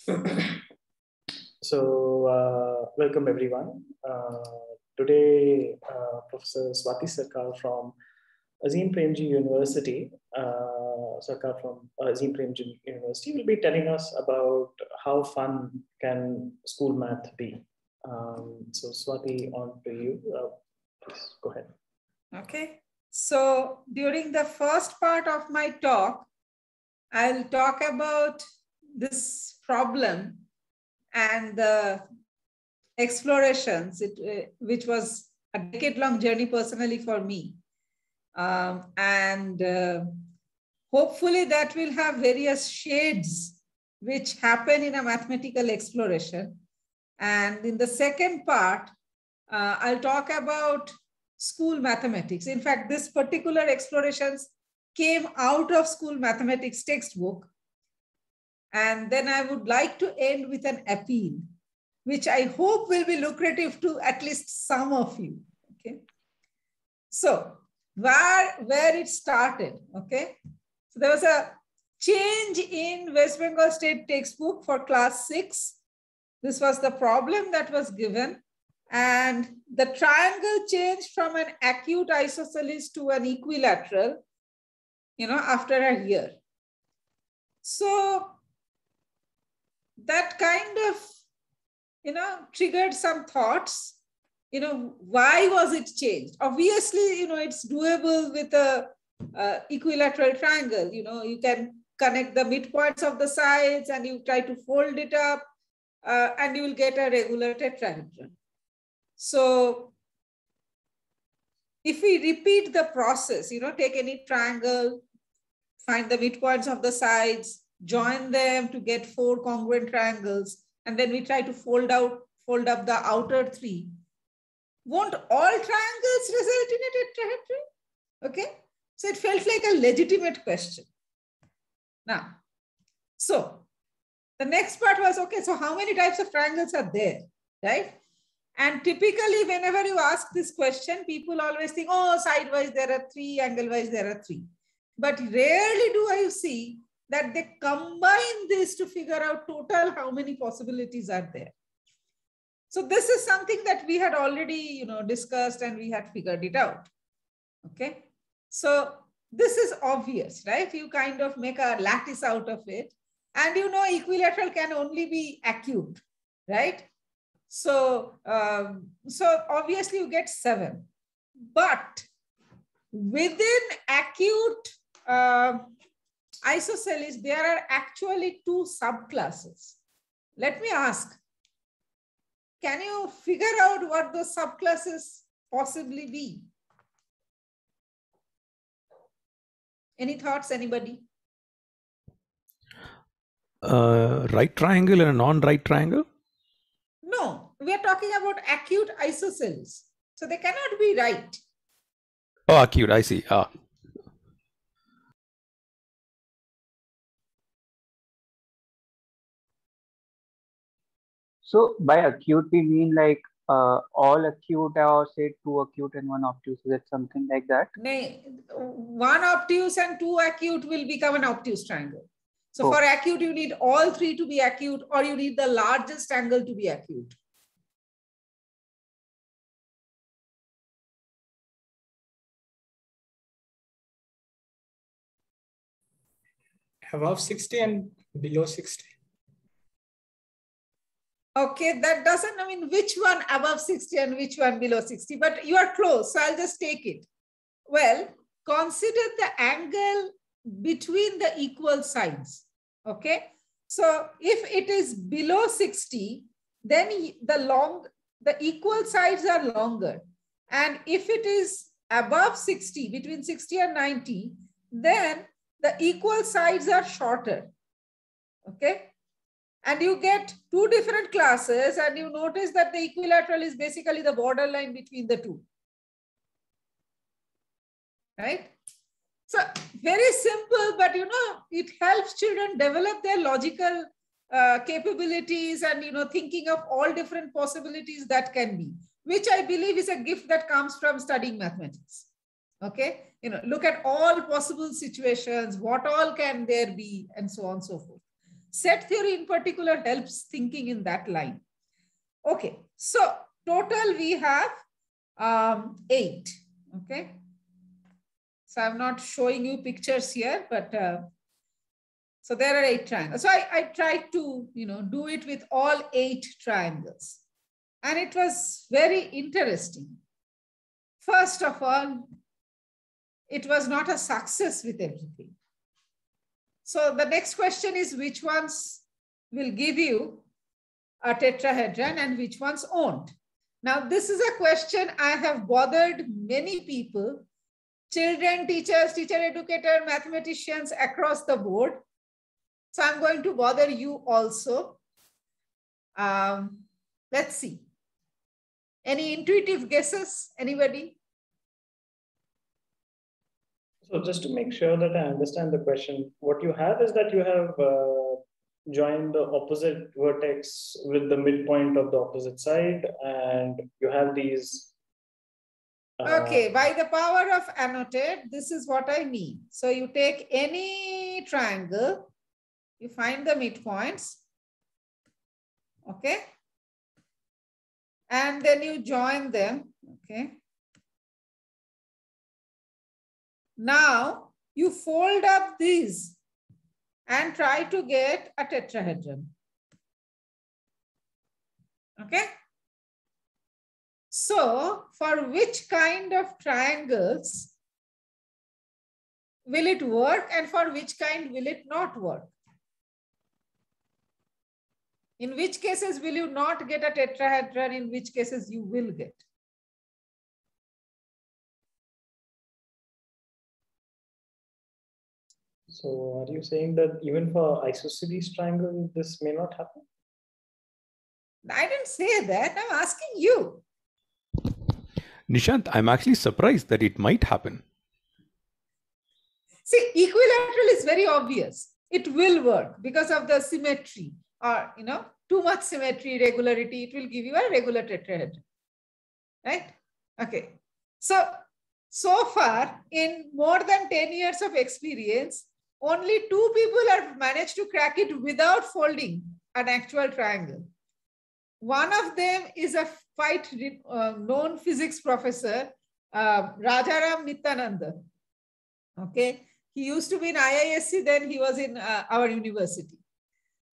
Welcome everyone. Today, Professor Swati Sarkar from Azim Premji University, will be telling us about how fun can school math be. So Swati, on to you. Please go ahead. Okay. So during the first part of my talk, I'll talk about this problem and the explorations, which was a decade-long journey personally for me. Hopefully that will have various shades which happen in a mathematical exploration. And in the second part, I'll talk about school mathematics. In fact, this particular explorations came out of school mathematics textbook. And then I would like to end with an appeal, which I hope will be lucrative to at least some of you. Okay. So where it started, okay. So there was a change in West Bengal State textbook for class 6. This was the problem that was given. And the triangle changed from an acute isosceles to an equilateral, after a year. So that kind of, triggered some thoughts, why was it changed? Obviously, it's doable with a equilateral triangle. You can connect the midpoints of the sides and you try to fold it up and you will get a regular tetrahedron. So if we repeat the process, take any triangle, find the midpoints of the sides, join them to get 4 congruent triangles, and then we try to fold up the outer 3. Won't all triangles result in a tetrahedron? Okay, so it felt like a legitimate question. Now, so the next part was, okay, so how many types of triangles are there, right? And typically, whenever you ask this question, people always think, oh, sidewise there are 3, angle-wise there are 3. But rarely do I see that they combine this to figure out total how many possibilities are there. So this is something that we had already, discussed and we had figured it out. Okay. So this is obvious, right? You kind of make a lattice out of it. And equilateral can only be acute, right? So, so obviously you get 7. But within acute isosceles, there are actually 2 subclasses. Let me ask, can you figure out what those subclasses possibly be? Any thoughts, anybody? Right triangle and a non-right triangle? No, we are talking about acute isosceles. So they cannot be right. Oh, acute, I see. So by acute, we mean like all acute, or say 2 acute and 1 obtuse. Is it something like that? No, 1 obtuse and 2 acute will become an obtuse triangle. So for acute, you need all 3 to be acute, or you need the largest angle to be acute. Above 60 and below 60. Okay, that doesn't mean which one above 60 and which one below 60, but you are close, so I'll just take it. Well, consider the angle between the equal sides, okay? So if it is below 60, then the equal sides are longer. And if it is above 60, between 60 and 90, then the equal sides are shorter, okay? And you get 2 different classes, and you notice that the equilateral is basically the borderline between the 2. Right? So very simple, but it helps children develop their logical capabilities and thinking of all different possibilities that can be, which I believe is a gift that comes from studying mathematics. Okay, look at all possible situations, what all can there be, and so on and so forth. Set theory in particular helps thinking in that line. Okay, so total we have 8. Okay, so I'm not showing you pictures here, but so there are 8 triangles. So I tried to, do it with all 8 triangles. And it was very interesting. First of all, it was not a success with everything. So the next question is which ones will give you a tetrahedron and which ones won't. Now, this is a question I have bothered many people, children, teachers, teacher educator, mathematicians across the board. So I'm going to bother you also. Let's see. Any intuitive guesses? Anybody? So just to make sure that I understand the question, what you have is that you have joined the opposite vertex with the midpoint of the opposite side, and you have these. Okay, by the power of annotate, this is what I mean. So you take any triangle, you find the midpoints, okay? And then you join them, okay? Now you fold up these and try to get a tetrahedron, okay? So for which kind of triangles will it work and for which kind will it not work? In which cases will you not get a tetrahedron? In which cases you will get? So are you saying that even for isosceles triangle, this may not happen? I didn't say that. I'm asking you. Nishant, I'm actually surprised that it might happen. See, equilateral is very obvious. It will work because of the symmetry or, too much symmetry, regularity. It will give you a regular tetrahedron, right? Okay. So far, in more than 10 years of experience, only 2 people have managed to crack it without folding an actual triangle. One of them is a quite known physics professor, Rajaram Nityananda. Okay, he used to be in IISc, then he was in our university.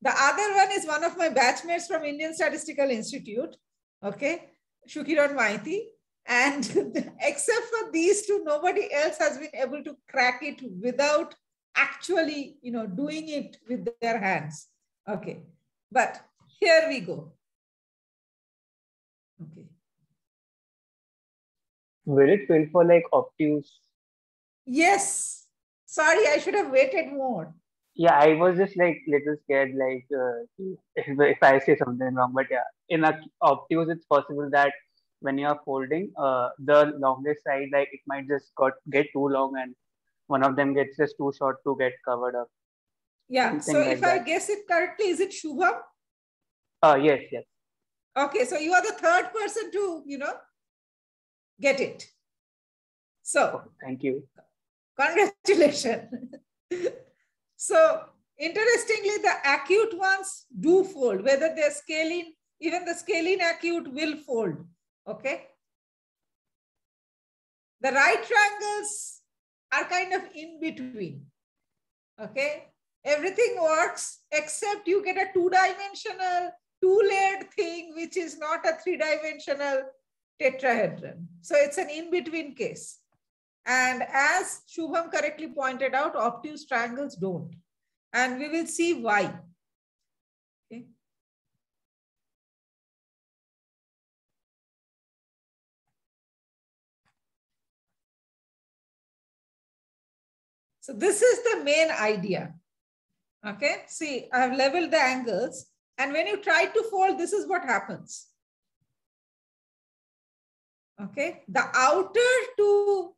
The other one is one of my batchmates from Indian Statistical Institute, okay, Shukiran Maiti. And except for these 2, nobody else has been able to crack it without actually, doing it with their hands. Okay, but here we go. Okay. Will it fill for like obtuse? Yes. Sorry, I should have waited more. Yeah, I was just like little scared, like if I say something wrong. But yeah, in a obtuse, it's possible that when you are folding, the longest side, like it might just get too long, and one of them gets just too short to get covered up. Yeah. Something So like if I that. guess it correctly, is it Shubham? Yes. Okay, so you are the third person to, get it. So Thank you. congratulations. So interestingly, the acute ones do fold, whether they're scalene, even the scalene acute will fold. Okay. The right triangles are kind of in between. Okay. Everything works except you get a 2-dimensional, 2-layered thing, which is not a 3-dimensional tetrahedron. So it's an in-between case. And as Shubham correctly pointed out, obtuse triangles don't. And we will see why. Okay. So this is the main idea. Okay, see, I have leveled the angles. And when you try to fold, this is what happens. Okay, the outer 2,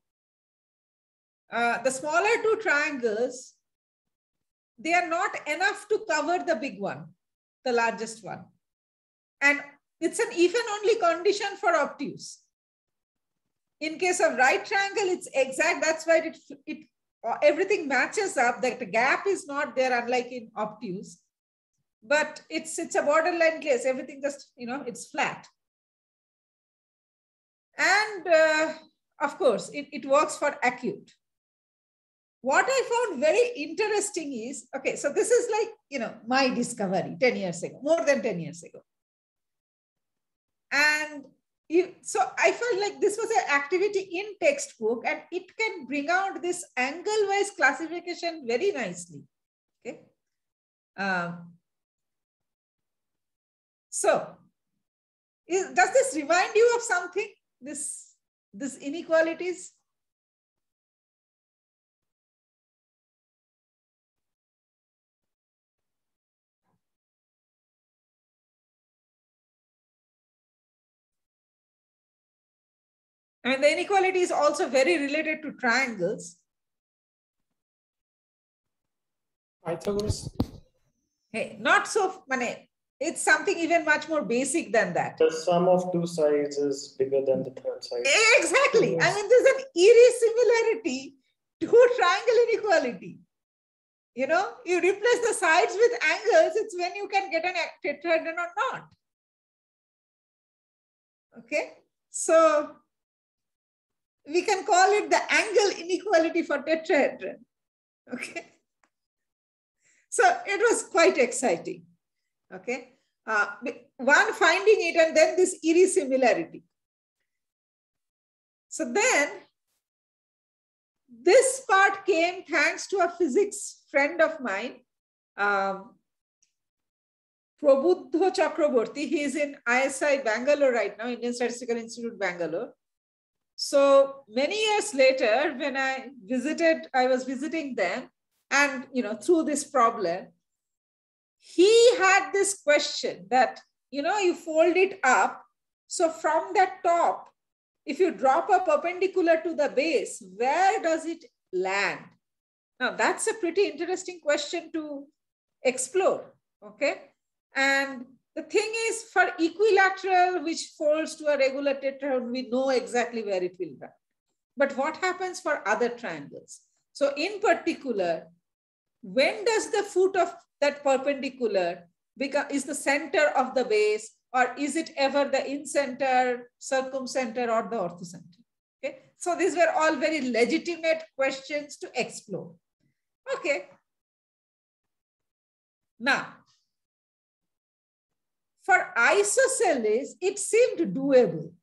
the smaller 2 triangles, they are not enough to cover the big one, the largest one. And it's an if and only condition for obtuse. In case of right triangle, it's exact. That's why everything matches up, that the gap is not there, unlike in obtuse. but it's a borderline case. Everything just, it's flat. And of course, it works for acute. What I found very interesting is, okay, so this is like, my discovery 10 years ago, more than 10 years ago. And so I felt like this was an activity in textbook, and it can bring out this angle-wise classification very nicely. Okay. So does this remind you of something? This inequalities? I mean, the inequality is also very related to triangles. Pythagoras? Hey, not so, it's something even much more basic than that. The sum of two sides is bigger than the third side. Exactly. I mean, there's an eerie similarity to triangle inequality. You replace the sides with angles, it's when you can get a tetrahedron or not. Okay. So we can call it the angle inequality for tetrahedron. Okay. So it was quite exciting. Okay. One, finding it, and then this eerie similarity. So then this part came thanks to a physics friend of mine, Prabuddha Chakraborty. He is in ISI Bangalore right now, Indian Statistical Institute, Bangalore. So many years later, when I was visiting them, and through this problem, he had this question that, you fold it up. So from that top, if you drop a perpendicular to the base, where does it land? Now, that's a pretty interesting question to explore. Okay. And the thing is, for equilateral, which folds to a regular tetrahedron, we know exactly where it will land. But what happens for other triangles? So in particular, when does the foot of that perpendicular is the center of the base, or is it ever the incenter, circumcenter, or the orthocenter? Okay. So these were all very legitimate questions to explore. Okay. Now, for isosceles, it seemed doable.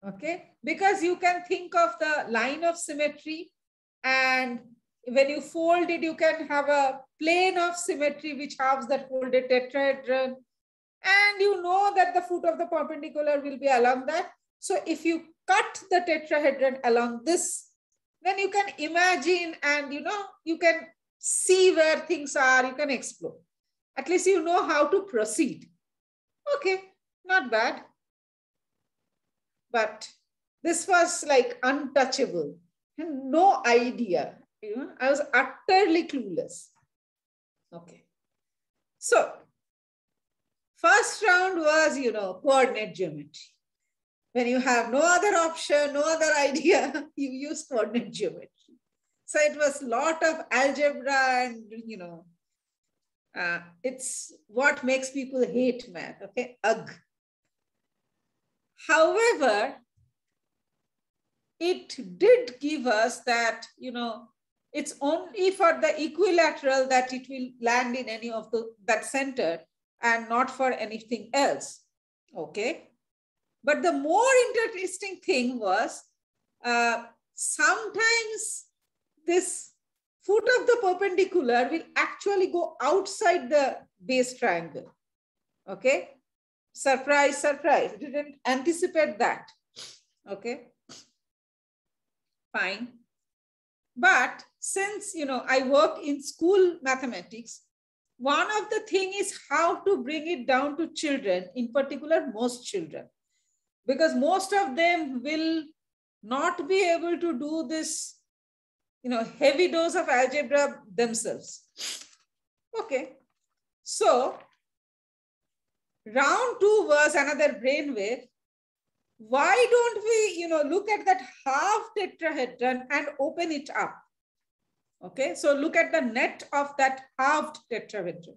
Okay. Because you can think of the line of symmetry, and when you fold it, you can have a plane of symmetry which halves that folded tetrahedron. And you know that the foot of the perpendicular will be along that. So if you cut the tetrahedron along this, then you can imagine, and you can see where things are, you can explore. At least you know how to proceed. Okay, not bad. But this was like untouchable. No idea. I was utterly clueless. Okay. So first round was, coordinate geometry. When you have no other option, no other idea, you use coordinate geometry. So it was a lot of algebra, and, it's what makes people hate math. Okay. Ugh. However, it did give us that, it's only for the equilateral that it will land in any of that center, and not for anything else. Okay. But the more interesting thing was, sometimes this foot of the perpendicular will actually go outside the base triangle. Okay. Surprise, surprise. Didn't anticipate that. Okay. Fine. But since, I work in school mathematics, one of the things is how to bring it down to children, in particular, most children, because most of them will not be able to do this, heavy dose of algebra themselves. Okay. So round 2 was another brainwave. Why don't we, look at that half tetrahedron and open it up? Okay, so look at the net of that halved tetrahedron.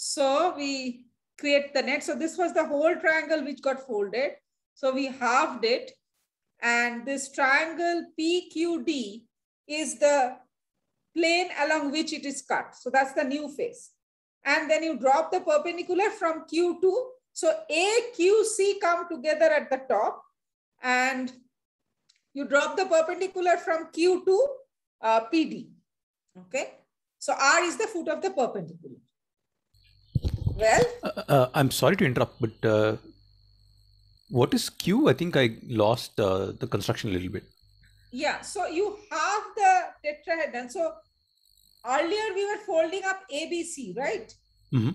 So we create the net. So this was the whole triangle which got folded. So we halved it. And this triangle PQD is the plane along which it is cut. So that's the new face. And then you drop the perpendicular from Q2. So AQC come together at the top. And you drop the perpendicular from Q to PD. Okay. So R is the foot of the perpendicular. Well, I'm sorry to interrupt, but what is Q? I think I lost the construction a little bit. Yeah, so you have the tetrahedron. So earlier we were folding up ABC, right? Mm-hmm.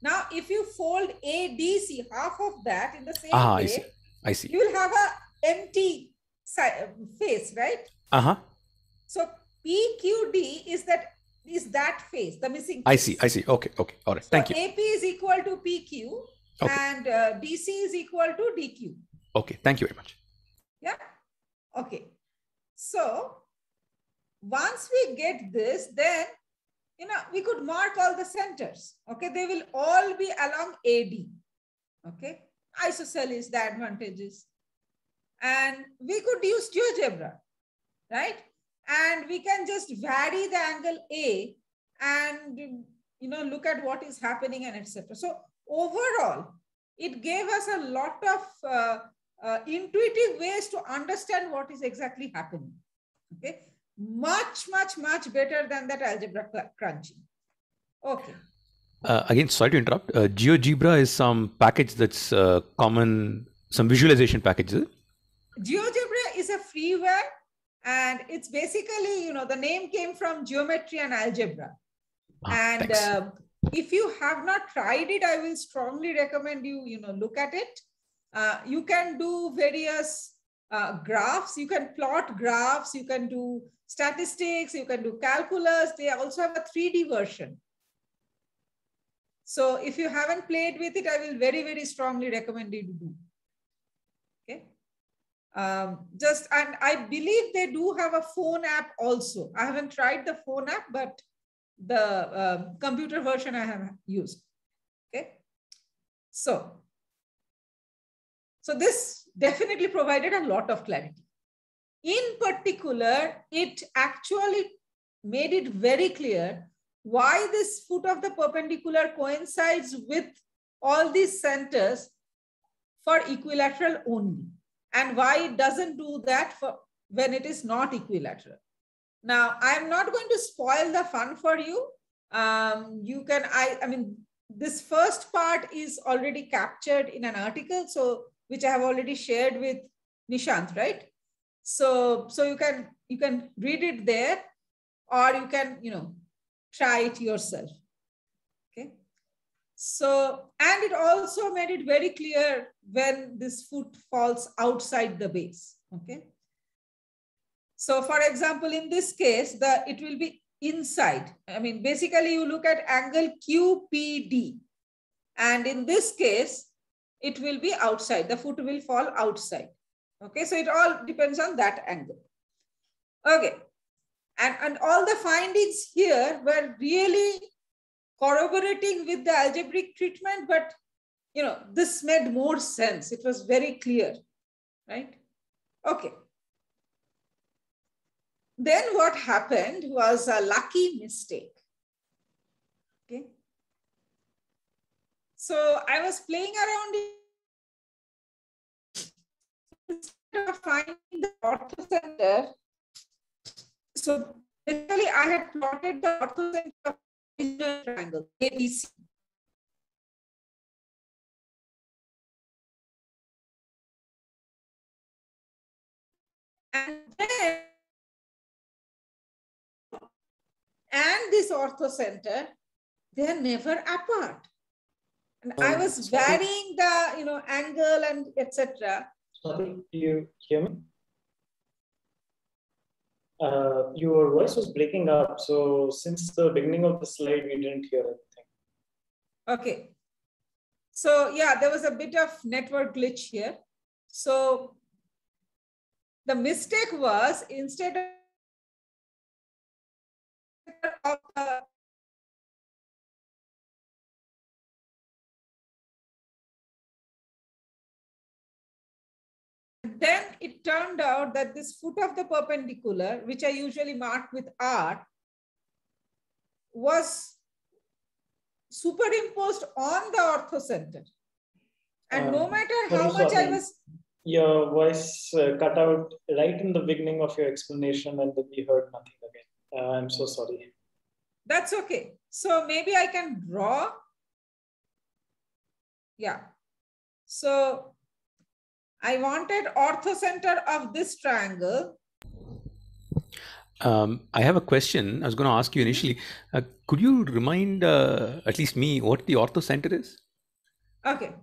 Now, if you fold ADC, half of that in the same way, I see. you will have a empty face, right? So PQD is that face, the missing face. I see. Okay. All right. Thank you. AP is equal to PQ and DC is equal to DQ. Okay. Thank you very much. Yeah. Okay. So once we get this, then we could mark all the centers. Okay, they will all be along AD. Okay, isosceles the advantages, and we could use GeoGebra, right? And we can just vary the angle A, and look at what is happening and etc. So overall, it gave us a lot of intuitive ways to understand what is exactly happening. Okay. Much better than that algebra crunching. Okay. Again, sorry to interrupt. GeoGebra is some package that's common, some visualization package. GeoGebra is a freeware, and it's basically, the name came from geometry and algebra. And if you have not tried it, I will strongly recommend you, look at it. You can do various graphs. You can plot graphs. You can do statistics. You can do calculus. They also have a 3D version. So if you haven't played with it, I will very strongly recommend you to do. Okay. And I believe they do have a phone app also. I haven't tried the phone app, but the computer version I have used. Okay. So this definitely provided a lot of clarity. In particular, it actually made it very clear why this foot of the perpendicular coincides with all these centers for equilateral only, and why it doesn't do that for when it is not equilateral. Now, I'm not going to spoil the fun for you. This first part is already captured in an article, which I have already shared with Nishant, right? So you can read it there, or you can, try it yourself. Okay. So, and it also made it very clear when this foot falls outside the base. Okay. So for example, in this case, it will be inside. Basically you look at angle QPD, and in this case, it will be outside. The foot will fall outside. Okay, so it all depends on that angle. Okay, and all the findings here were really corroborating with the algebraic treatment, but this made more sense. It was very clear, right? Okay. Then what happened was a lucky mistake. Okay. So I was playing around instead of finding the orthocenter. So basically I had plotted the orthocenter of the triangle ABC. And this orthocenter, they are never apart. And I was varying the angle and etc. Sorry, do you hear me? Your voice was breaking up. So since the beginning of the slide, we didn't hear anything. Okay. So yeah, there was a bit of network glitch here. So the mistake was, instead of the then it turned out that this foot of the perpendicular, which I usually mark with R, was superimposed on the orthocenter. And no matter how much I was... Your voice cut out right in the beginning of your explanation and then we heard nothing again. I'm so sorry. That's okay. So maybe I can draw. Yeah. So I wanted orthocenter of this triangle. I have a question. I was going to ask you initially. Could you remind at least me what the orthocenter is? Okay.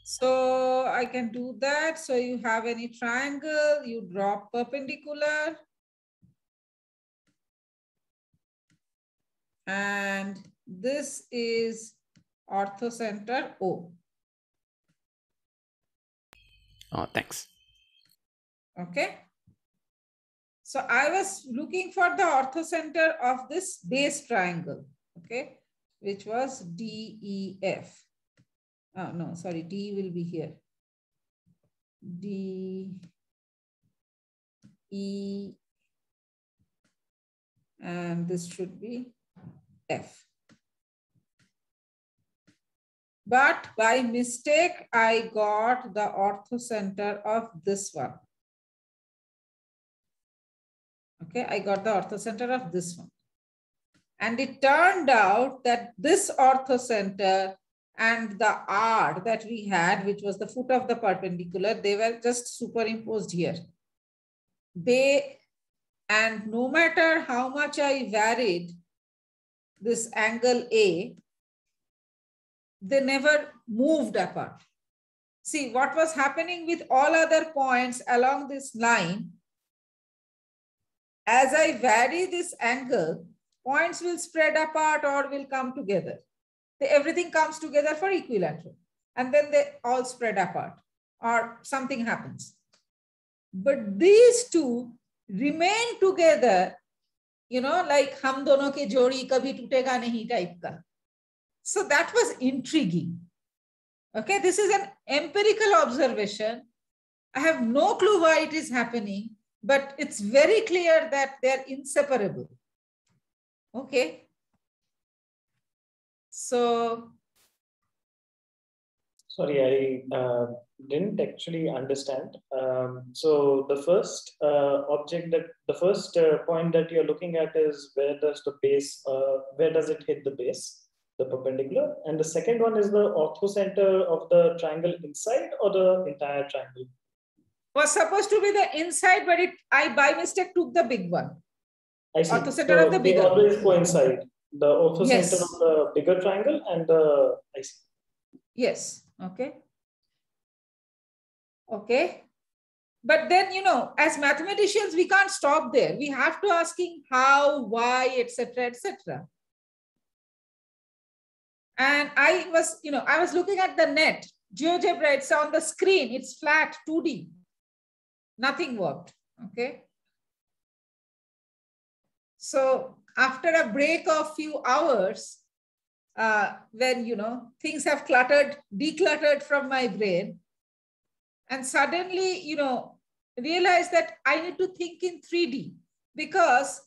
So I can do that. So you have any triangle, you draw perpendicular. And this is orthocenter O. Oh, thanks. Okay. So I was looking for the orthocenter of this base triangle, okay, which was DEF. Oh, no, sorry, D will be here. D, E, and this should be F. But by mistake, I got the orthocenter of this one. Okay, I got the orthocenter of this one. And it turned out that this orthocenter and the R that we had, which was the foot of the perpendicular, they were just superimposed here. And no matter how much I varied this angle A, they never moved apart. See, what was happening with all other points along this line, as I vary this angle, points will spread apart or will come together. Everything comes together for equilateral, and then they all spread apart or something happens. But these two remain together, you know, like hum dono ke jodi kabhi tutega nahi type ka. So that was intriguing. Okay, this is an empirical observation. I have no clue why it is happening, but it's very clear that they're inseparable. Okay. So. Sorry, I didn't actually understand. So the first point that you're looking at is where does the base, where does it hit the base, the perpendicular? And the second one is the orthocenter of the triangle inside or the entire triangle? Was supposed to be the inside, but I by mistake took the big one. I see. Orthocenter of the bigger. They always coincide. The orthocenter Yes. of the bigger triangle and the, I see. Yes. Okay. Okay. But then, you know, as mathematicians, we can't stop there. We have to asking how, why, etc., etc. And I was looking at the net, GeoGebra, it's on the screen, it's flat, 2D. Nothing worked, okay? So after a break of few hours, when, you know, things have decluttered from my brain, and suddenly, you know, realize that I need to think in 3D because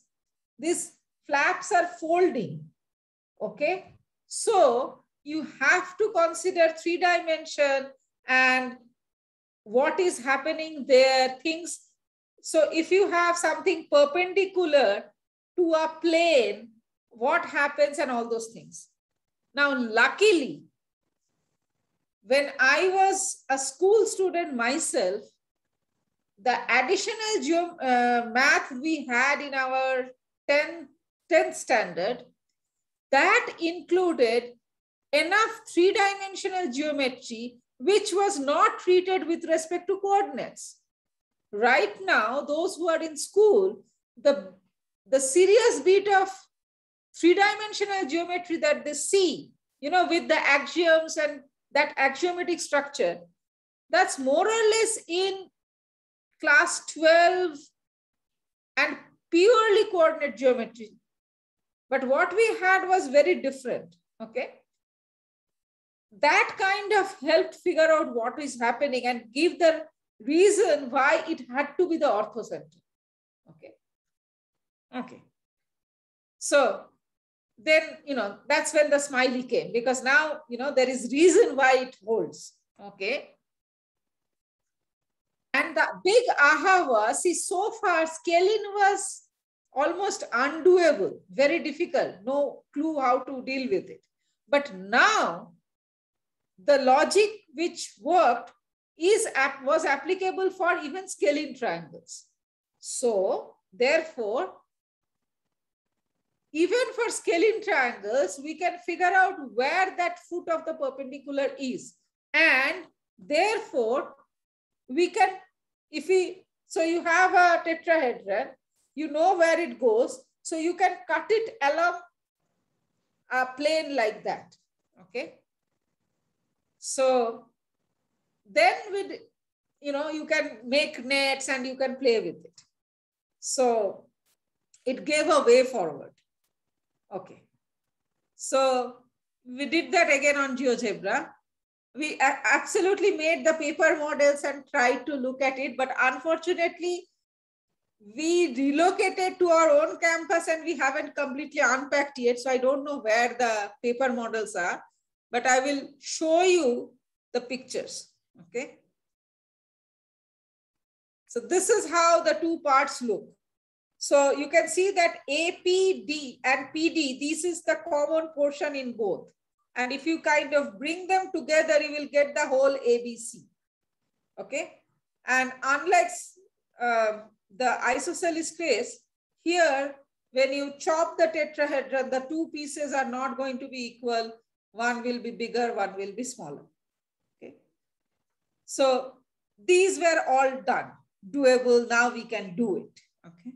these flaps are folding, okay? So you have to consider 3 dimension and what is happening there, things. So if you have something perpendicular to a plane, what happens and all those things. Now, luckily, when I was a school student myself, the additional math we had in our 10th standard, that included enough 3-dimensional geometry, which was not treated with respect to coordinates. Right now, those who are in school, the serious bit of 3-dimensional geometry that they see, you know, with the axioms and that axiomatic structure, that's more or less in class 12 and purely coordinate geometry. But what we had was very different, okay? That kind of helped figure out what is happening and give the reason why it had to be the orthocenter. Okay. Okay. So then, that's when the smiley came, because now, there is reason why it holds. Okay. And the big aha was, see, so far scaling was almost undoable, very difficult, no clue how to deal with it. But now the logic which worked was applicable for even scaling triangles. So therefore, even for scaling triangles, we can figure out where that foot of the perpendicular is. And therefore, we can, so you have a tetrahedron, you know where it goes, so you can cut it along a plane like that. Okay. So then with, you can make nets and you can play with it. So it gave a way forward. Okay. So we did that again on GeoGebra. We absolutely made the paper models and tried to look at it, but unfortunately, we relocated to our own campus and we haven't completely unpacked yet. So I don't know where the paper models are, but I will show you the pictures. Okay. So this is how the two parts look. So you can see that APD and PD, this is the common portion in both. And if you kind of bring them together, you will get the whole ABC. Okay. And unlike the isosceles case, here, when you chop the tetrahedron, the two pieces are not going to be equal. One will be bigger, one will be smaller. Okay. So these were all done, doable. Now we can do it. Okay.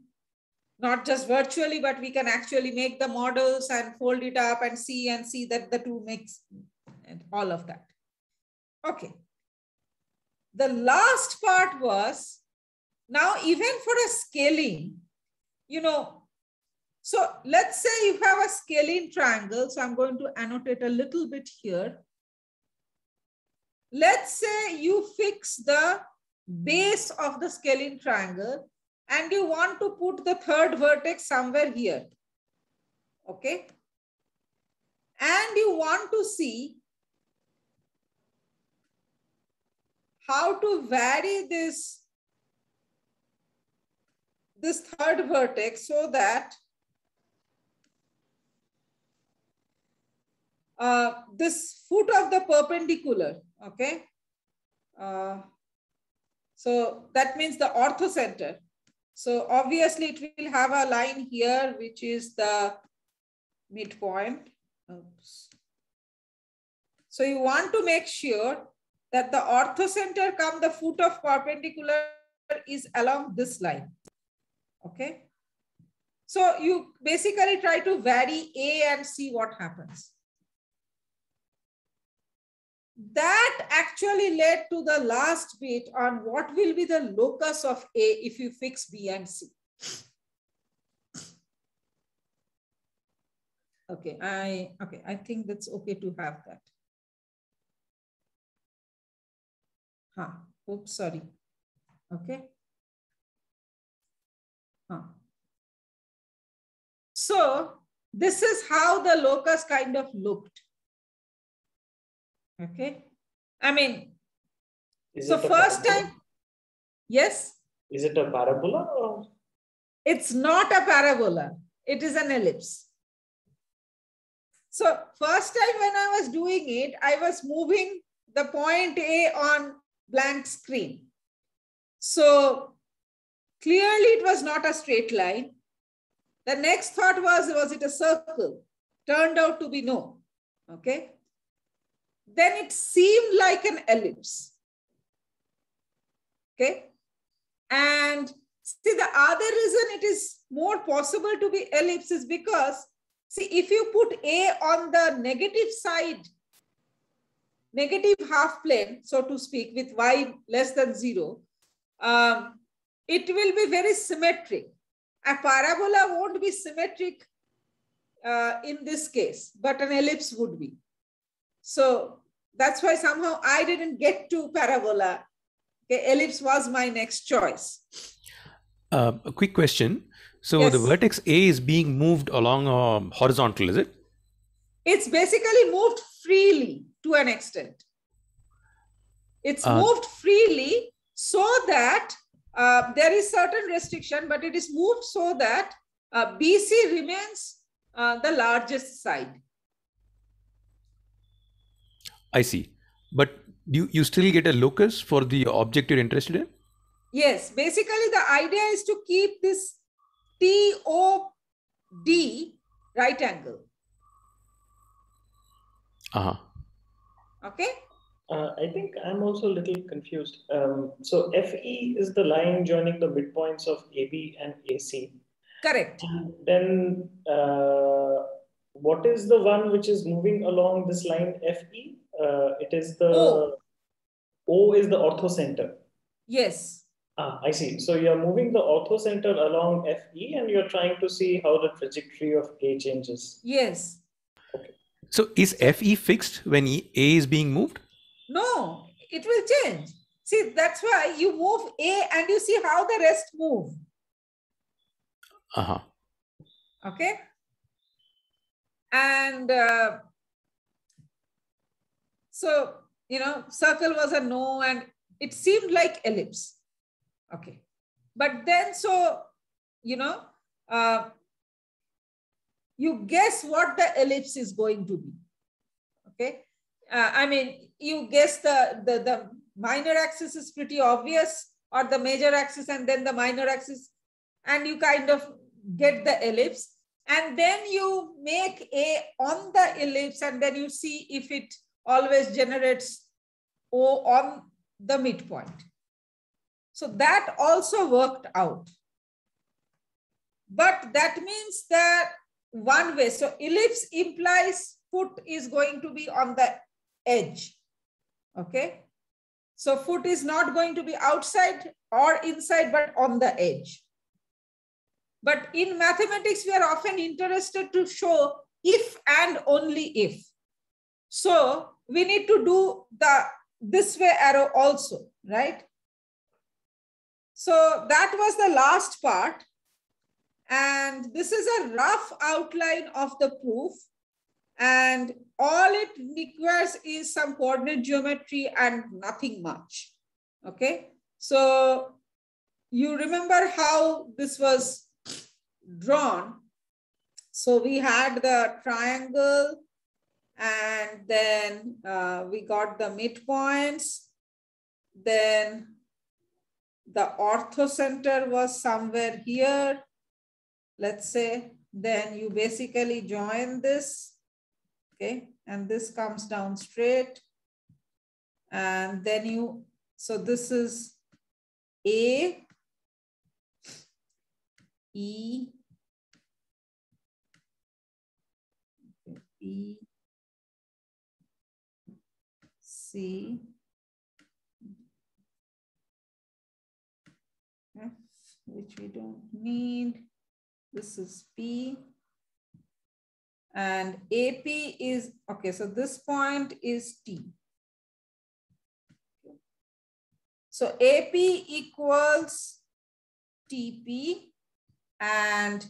Not just virtually, but we can actually make the models and fold it up and see that the two mix and all of that. Okay. The last part was, now even for a scaling, so let's say you have a scaling triangle. So I'm going to annotate a little bit here. Let's say you fix the base of the scaling triangle and you want to put the third vertex somewhere here. Okay. And you want to see how to vary this third vertex so that this foot of the perpendicular, okay. So that means the orthocenter. So obviously it will have a line here, which is the midpoint. Oops. So you want to make sure that the orthocenter come the foot of perpendicular is along this line. Okay. So you basically try to vary A and see what happens. That actually led to the last bit on what will be the locus of A if you fix B and C. Okay, I think that's okay to have that. Oops, sorry. Okay. So this is how the locus kind of looked. Okay. I mean, so first time, yes. Is it a parabola or? It's not a parabola. It is an ellipse. So first time when I was doing it, I was moving the point A on blank screen. So clearly it was not a straight line. The next thought was it a circle? Turned out to be no. Okay. Then it seemed like an ellipse. Okay. And see, the other reason it is more possible to be ellipse is because, see, if you put A on the negative side, negative half plane, so to speak, with y less than 0, it will be very symmetric. A parabola won't be symmetric in this case, but an ellipse would be. So that's why somehow I didn't get to parabola Okay, ellipse was my next choice. A quick question. So Yes. the vertex A is being moved along horizontal, is it? It's basically moved freely to an extent. It's moved freely so that there is certain restriction, but it is moved so that BC remains the largest side. I see. But you still get a locus for the object you're interested in? Yes, basically the idea is to keep this TOD right angle. Okay. I think I'm also a little confused. So FE is the line joining the midpoints of AB and AC. Correct. And then what is the one which is moving along this line FE? It is the O is the orthocenter. Yes. I see. So you're moving the orthocenter along FE and you're trying to see how the trajectory of A changes. Yes. Okay. So is FE fixed when A is being moved? No, it will change. See, that's why you move A and you see how the rest move. Okay. And so, circle was a no and it seemed like ellipse. Okay. But then, so, you guess what the ellipse is going to be. Okay. I mean, you guess the minor axis is pretty obvious, or the major axis and then the minor axis, and you kind of get the ellipse. And then you make A on the ellipse and then you see if it always generates O on the midpoint. So that also worked out. But that means that one way, so ellipse implies foot is going to be on the edge. Okay. So foot is not going to be outside or inside, but on the edge. But in mathematics, we are often interested to show if and only if. So we need to do this way arrow also, right? So that was the last part. And this is a rough outline of the proof. And all it requires is some coordinate geometry and nothing much. Okay. So you remember how this was drawn. So we had the triangle and then we got the midpoints. Then the orthocenter was somewhere here, let's say. Then you basically join this. Okay, and this comes down straight. And then so this is A, E, B, C, F, which we don't need. This is P. And AP is, okay, so this point is T. So AP equals TP and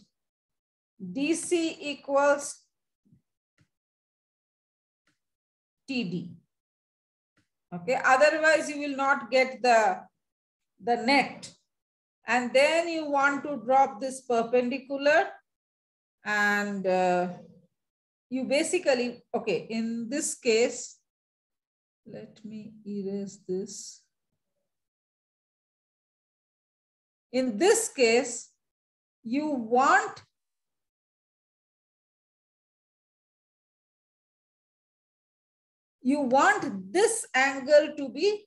DC equals TD. Okay, otherwise you will not get the net. And then you want to drop this perpendicular and you basically, okay, in this case, let me erase this. In this case, you want this angle to be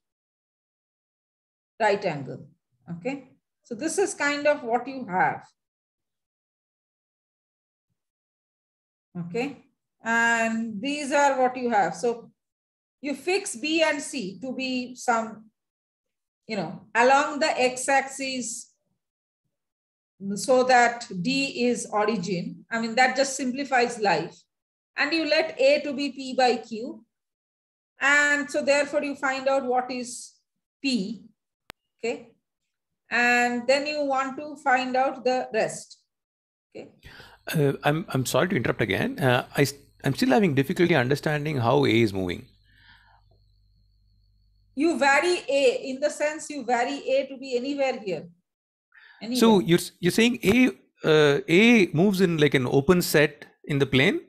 right angle. Okay, so this is kind of what you have. Okay, and these are what you have. So you fix B and C to be some, along the x-axis so that D is origin. I mean, that just simplifies life. And you let A to be P by Q. And so therefore you find out what is P. Okay. And then you want to find out the rest. Okay. I'm sorry to interrupt again. I'm still having difficulty understanding how A is moving. You vary A in the sense you vary A to be anywhere here. Anywhere. So you're saying A moves in like an open set in the plane?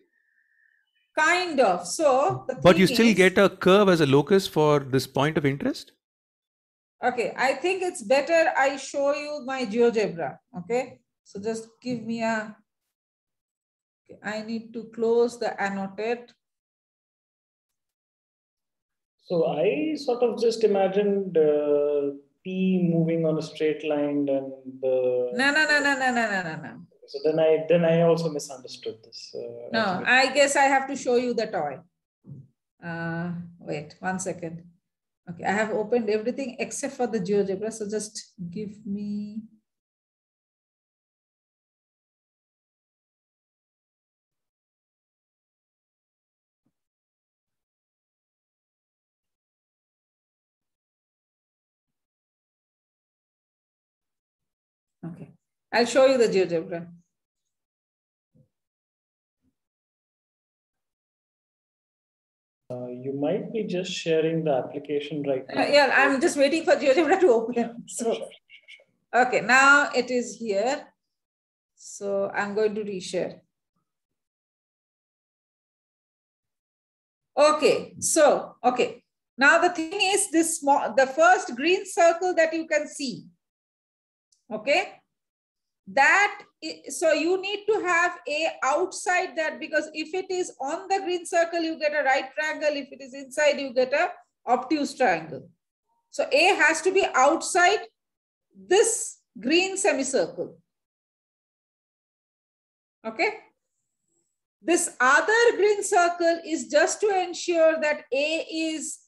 Kind of. So but you still get a curve as a locus for this point of interest? Okay, I think it's better I show you my GeoGebra. Okay, so just give me a, okay, I need to close the annotate. So I sort of just imagined P moving on a straight line and the... No. So then I also misunderstood this. No, I guess I have to show you the toy. Wait, 1 second. Okay, I have opened everything except for the GeoGebra. So just give me. Okay, I'll show you the GeoGebra. You might be just sharing the application right now. Yeah, I'm just waiting for GeoGebra to open. So, sure. Okay, now it is here. So I'm going to reshare. Okay, so, okay. Now the thing is this small, the first green circle that you can see. Okay. That, so you need to have A outside that, because if it is on the green circle, you get a right triangle. If it is inside, you get a obtuse triangle. So A has to be outside this green semicircle. Okay. This other green circle is just to ensure that A is,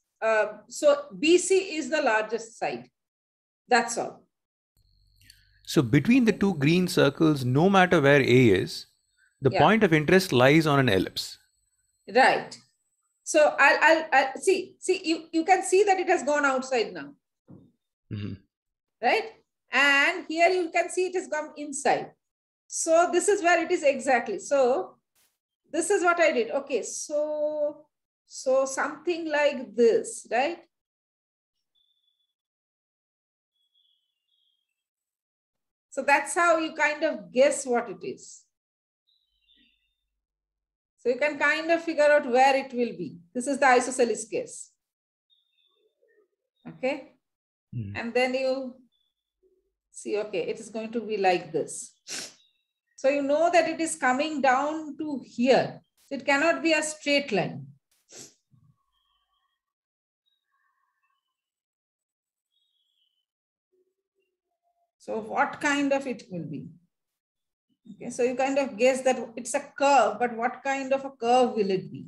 so BC is the largest side. That's all. So between the two green circles, no matter where A is, the point of interest lies on an ellipse. Right. So I'll see, you can see that it has gone outside now. Mm-hmm. Right. And here you can see it has gone inside. So this is where it is exactly. So this is what I did. Okay. So something like this, right? So that's how you kind of guess what it is. So you can kind of figure out where it will be. This is the isosceles case. Okay. And then you see, okay, it is going to be like this. So you know that it is coming down to here. So it cannot be a straight line. So what kind of it will be? Okay, so you kind of guess that it's a curve, but what kind of a curve will it be?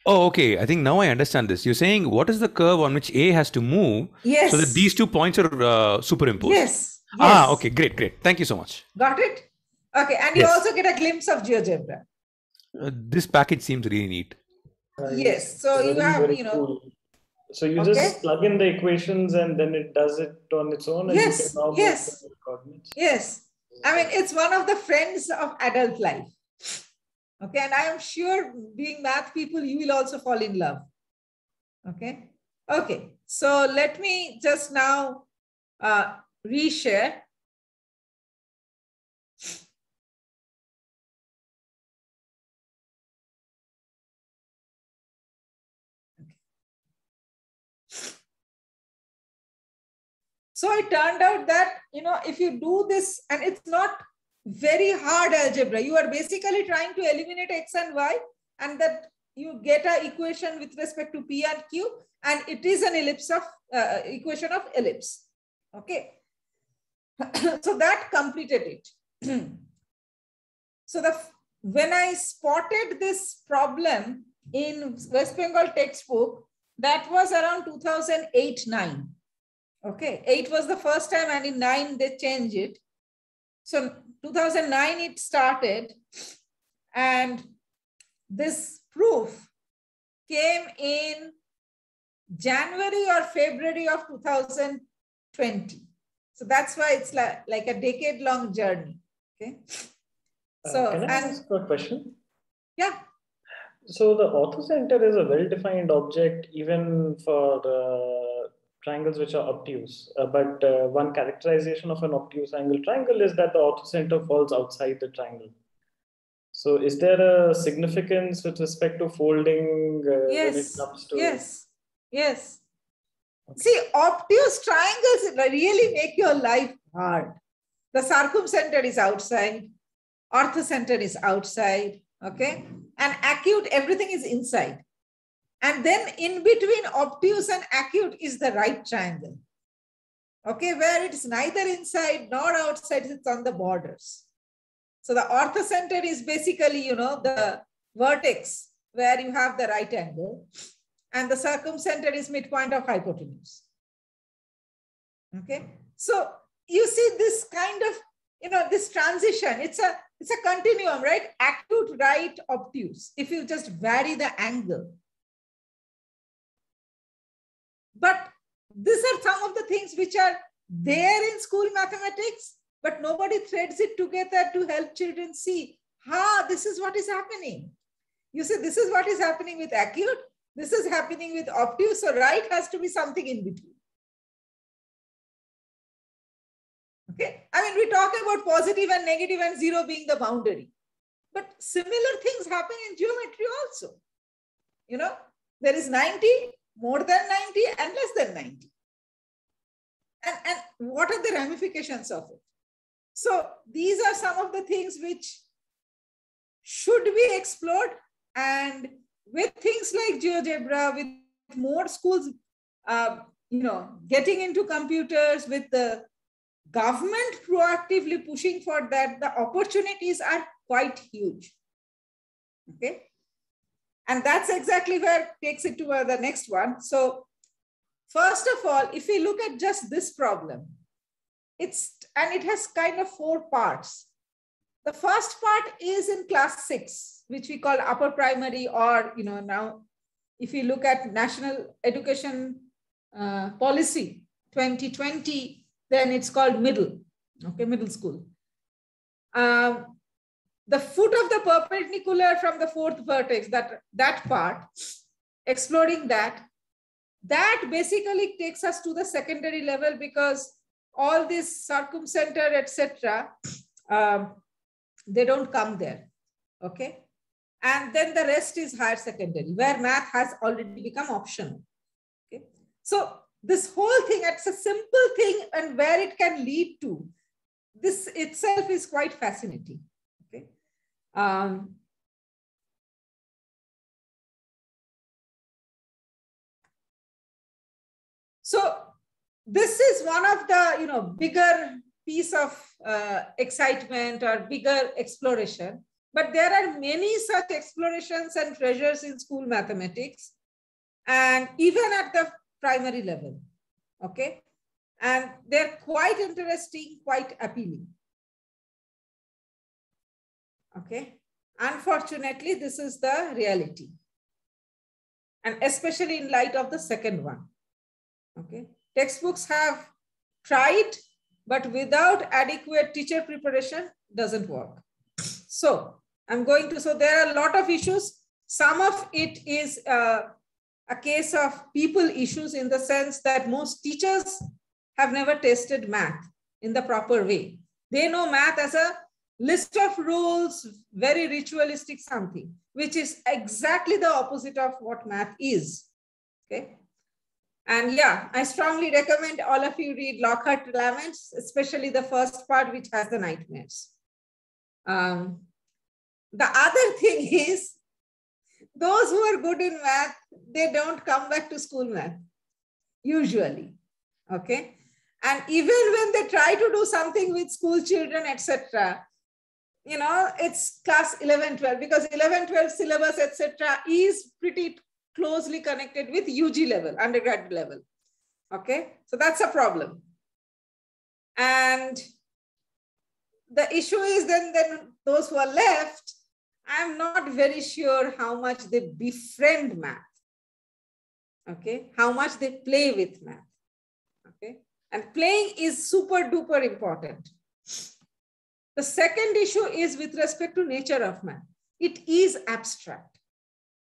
Oh, okay. I think now I understand this. You're saying what is the curve on which A has to move so that these 2 points are superimposed? Yes. Ah, okay. Great. Thank you so much. Got it? Okay. And you also get a glimpse of GeoGebra. This package seems really neat. Yes. So you have, you know. Cool. So you just plug in the equations and then it does it on its own. And yes. You can now Yes. the coordinates. Yes. I mean, it's one of the friends of adult life. Okay. And I am sure being math people, you will also fall in love. Okay. Okay. So let me just now reshare. So it turned out that, you know, if you do this, and it's not very hard algebra, you are basically trying to eliminate x and y, and that you get an equation with respect to P and Q, and it is an ellipse of equation of ellipse. Okay. So that completed it. So when I spotted this problem in West Bengal textbook, that was around 2008-9. Okay, 8 was the first time, and in 9 they changed it. So 2009 it started, and this proof came in January or February of 2020. So that's why it's like a decade-long journey. Okay. So can I ask a question? Yeah. So the author center is a well-defined object even for triangles which are obtuse. But one characterization of an obtuse angle triangle is that the author center falls outside the triangle. So is there a significance with respect to folding yes. when it comes to... Yes. Yes. Okay. See, obtuse triangles really make your life hard. The circumcenter is outside. Orthocenter is outside. Okay. And acute, everything is inside. And then in between obtuse and acute is the right triangle. Okay, where it's neither inside nor outside, it's on the borders. So the orthocenter is basically, the vertex where you have the right angle. And the circumcenter is midpoint of hypotenuse. Okay, so you see this kind of, this transition, it's a continuum, right? Acute, right, obtuse, if you just vary the angle. But these are some of the things which are there in school mathematics, but nobody threads it together to help children see, this is what is happening. You see, this is what is happening with acute, this is happening with obtuse, so right has to be something in between. Okay, I mean, we talk about positive and negative and zero being the boundary, but similar things happen in geometry also. There is 90, more than 90 and less than 90. And what are the ramifications of it? So these are some of the things which should be explored, and with things like GeoGebra, with more schools, getting into computers, with the government proactively pushing for that, the opportunities are quite huge. Okay. And that's exactly where it takes it to the next one. So first of all, if we look at just this problem, it has kind of 4 parts. The first part is in class 6, which we call upper primary, or, now if you look at National Education Policy 2020, then it's called middle, okay, middle school. The foot of the perpendicular from the 4th vertex, that part, exploring that basically takes us to the secondary level, because all this circumcenter, etc., they don't come there, okay? And then the rest is higher secondary, where math has already become optional, okay? So this whole thing, it's a simple thing, and where it can lead to, this itself is quite fascinating, okay? So this is one of the, bigger piece of excitement or bigger exploration, but there are many such explorations and treasures in school mathematics, and even at the primary level, okay? And they're quite interesting, quite appealing, okay? Unfortunately, this is the reality, and especially in light of the second one, okay? Textbooks have tried, but without adequate teacher preparation, doesn't work. So there are a lot of issues. Some of it is a case of people issues, in the sense that most teachers have never tested math in the proper way. They know math as a list of rules, very ritualistic something, which is exactly the opposite of what math is, okay? And yeah, I strongly recommend all of you read Lockhart Laments, especially the first part, which has the nightmares. The other thing is, those who are good in math, they don't come back to school math, usually, okay? And even when they try to do something with school children, etc., it's class 11, 12, because 11, 12 syllabus, etc., is pretty closely connected with UG level, undergraduate level, okay? So that's a problem. And the issue is then those who are left, I'm not very sure how much they befriend math. Okay, how much they play with math. Okay, and playing is super duper important. The second issue is with respect to nature of math. It is abstract.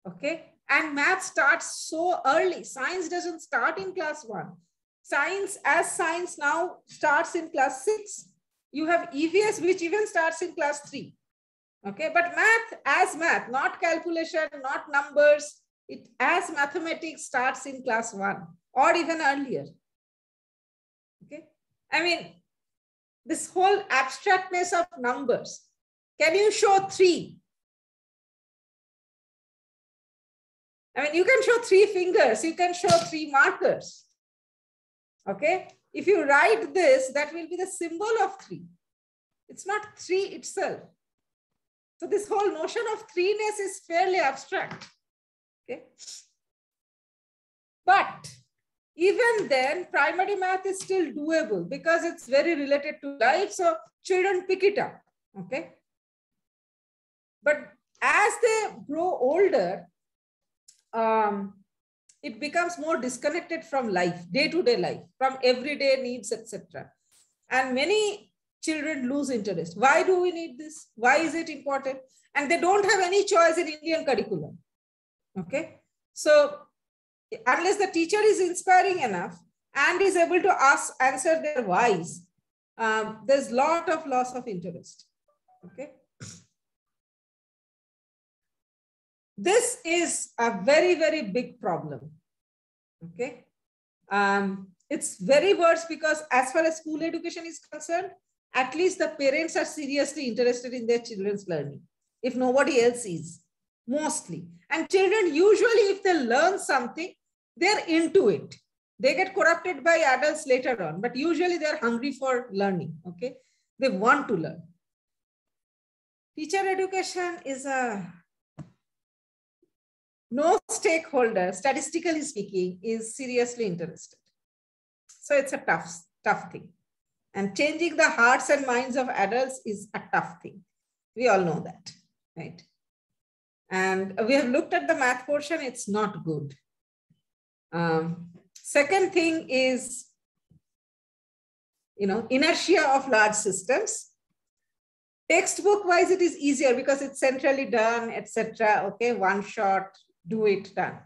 Okay, and math starts so early. Science doesn't start in class 1. Science now starts in class 6. You have EVS, which even starts in class 3. Okay, but math as math, not calculation, not numbers, it as mathematics starts in class 1 or even earlier. Okay, I mean, this whole abstractness of numbers. Can you show 3? I mean, you can show 3 fingers, you can show 3 markers. Okay, if you write this, that will be the symbol of 3. It's not 3 itself. So this whole notion of 3-ness is fairly abstract. Okay, but even then, primary math is still doable because it's very related to life. So children pick it up. Okay, but as they grow older, it becomes more disconnected from life, day-to-day life, from everyday needs, etc. And many children lose interest. Why do we need this? Why is it important? And they don't have any choice in Indian curriculum. Okay, so unless the teacher is inspiring enough and is able to answer their whys, there's a lot of loss of interest. Okay, this is a very, very big problem. Okay, it's very worse because as far as school education is concerned, at least the parents are seriously interested in their children's learning, if nobody else is, mostly. And children usually, if they learn something, they're into it. They get corrupted by adults later on, but usually they're hungry for learning. Okay, they want to learn. Teacher education is no stakeholder, statistically speaking, is seriously interested. So it's a tough thing. And changing the hearts and minds of adults is a tough thing. We all know that, right? And we have looked at the math portion, it's not good. Second thing is, inertia of large systems. Textbook wise, it is easier because it's centrally done, etc. Okay, one shot, do it, done.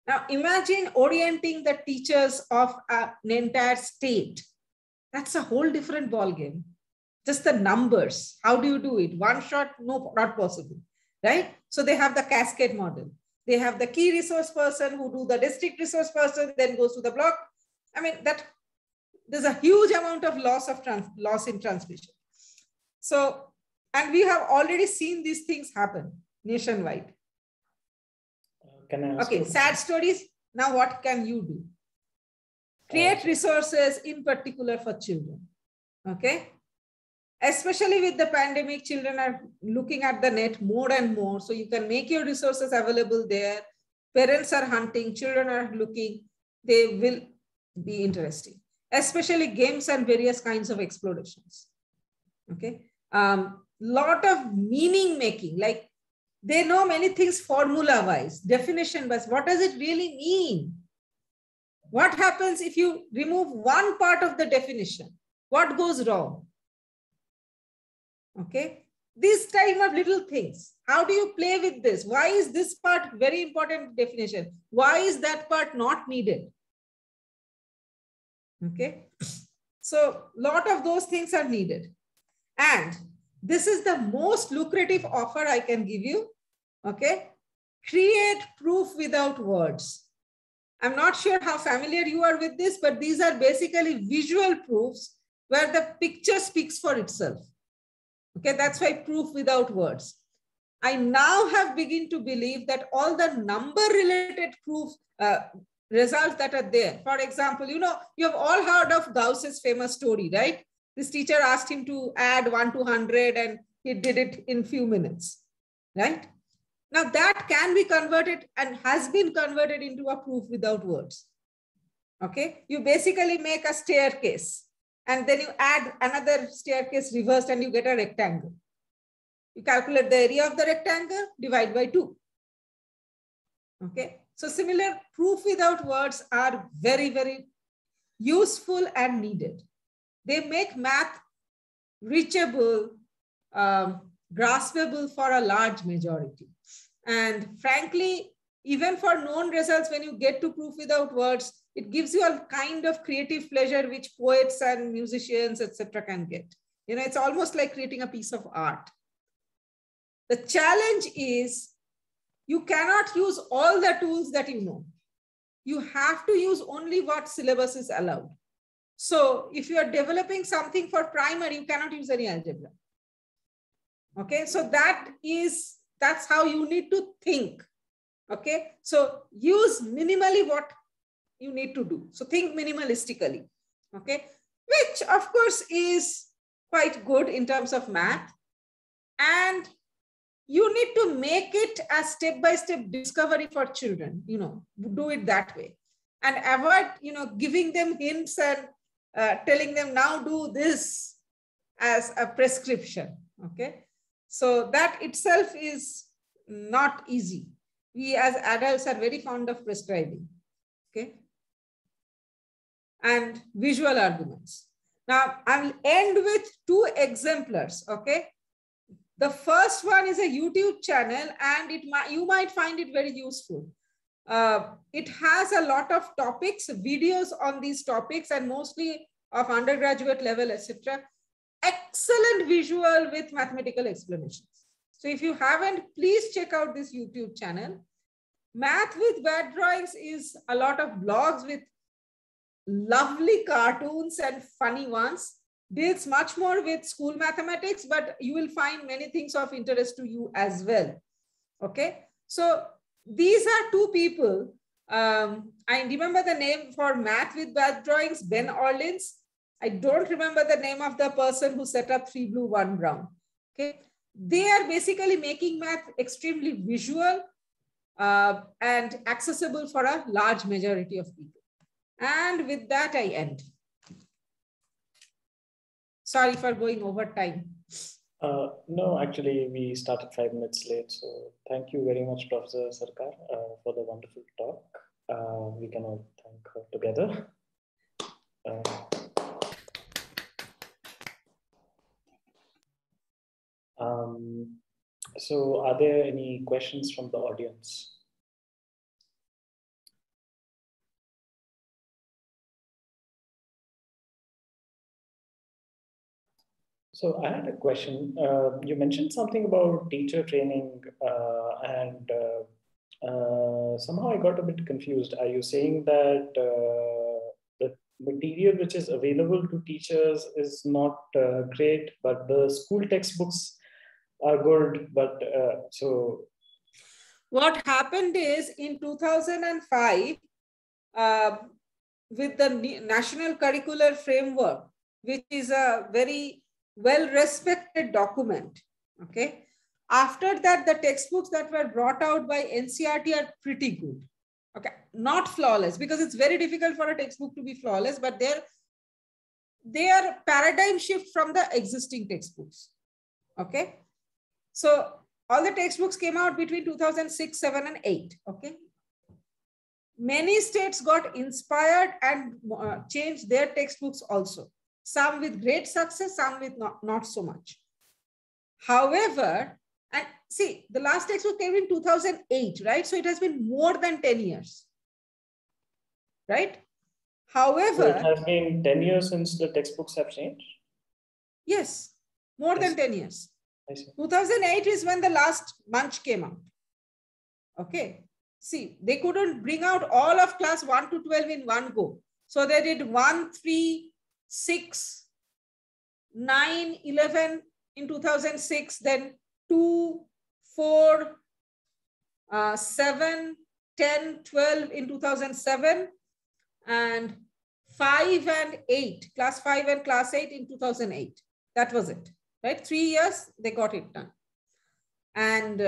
Now imagine orienting the teachers of an entire state. That's a whole different ballgame. Just the numbers, how do you do it? One shot, no, not possible, right? So they have the cascade model. They have the key resource person who do the district resource person, then goes to the block. I mean, there's a huge amount of loss in transmission. So, and we have already seen these things happen nationwide. Can I ask? Okay, sad stories. Now what can you do? Create resources in particular for children. Okay. Especially with the pandemic, children are looking at the net more and more. So you can make your resources available there. Parents are hunting, children are looking. They will be interesting, especially games and various kinds of explorations. Okay. Lot of meaning making, like they know many things formula wise, definition wise. What does it really mean? What happens if you remove one part of the definition? What goes wrong? Okay, these kind of little things. How do you play with this? Why is this part very important definition? Why is that part not needed? Okay, so a lot of those things are needed. And this is the most lucrative offer I can give you. Okay, create proof without words. I'm not sure how familiar you are with this, but these are basically visual proofs where the picture speaks for itself. Okay, that's why proof without words. I now have begun to believe that all the number related proof results that are there. For example, you have all heard of Gauss's famous story, right? This teacher asked him to add 1 to 100 and he did it in few minutes, right? Now that can be converted and has been converted into a proof without words. Okay, you basically make a staircase and then you add another staircase reversed and you get a rectangle. You calculate the area of the rectangle, divide by 2. Okay, So similar proof without words are very, very useful and needed. They make math reachable, graspable for a large majority. And frankly, even for known results, when you get to proof without words, it gives you a kind of creative pleasure which poets and musicians, etc., can get. It's almost like creating a piece of art. The challenge is you cannot use all the tools that you know. You have to use only what syllabus is allowed. So if you are developing something for primary, you cannot use any algebra. Okay, so that's how you need to think. Okay, so use minimally what you need to do. So think minimalistically. Okay, which of course is quite good in terms of math. And you need to make it a step-by-step discovery for children, do it that way. And avoid, giving them hints and telling them now do this as a prescription, okay? So that itself is not easy. We as adults are very fond of prescribing, okay? And visual arguments. Now, I will end with 2 exemplars, okay? The first one is a YouTube channel, and you might find it very useful. It has a lot of topics, videos on these topics, and mostly of undergraduate level, etc. Excellent visual with mathematical explanations. So if you haven't, please check out this YouTube channel. Math with Bad Drawings is a lot of blogs with lovely cartoons and funny ones. Deals much more with school mathematics, but you will find many things of interest to you as well. Okay, so these are 2 people. I remember the name for Math with Bad Drawings, Ben Orleans. I don't remember the name of the person who set up 3 Blue 1 Brown. Okay, they are basically making math extremely visual and accessible for a large majority of people. And with that, I end. Sorry for going over time. No, actually, we started 5 minutes late. So thank you very much, Professor Sarkar, for the wonderful talk. We can all thank her together. So are there any questions from the audience? So I had a question. You mentioned something about teacher training and somehow I got a bit confused. Are you saying that the material which is available to teachers is not great, but the school textbooks are good? But so what happened is in 2005, with the National Curricular Framework, which is a very well-respected document, okay? After that, the textbooks that were brought out by NCERT are pretty good, okay? Not flawless, because it's very difficult for a textbook to be flawless, but they are paradigm shift from the existing textbooks, okay? So all the textbooks came out between 2006, 7, and 8, okay? Many states got inspired and changed their textbooks also. Some with great success, some with not so much. However, and see, the last textbook came in 2008, right? So it has been more than 10 years, right? However, so it has been 10 years since the textbooks have changed? Yes, more than 10 years. I see. 2008 is when the last bunch came out. Okay. See, they couldn't bring out all of class 1 to 12 in one go. So they did 1, 3, 6, 9, 11 in 2006, then 2, 4, 7, 10, 12 in 2007, and 5 and 8, class 5 and class 8 in 2008. That was it, right? 3 years, they got it done. And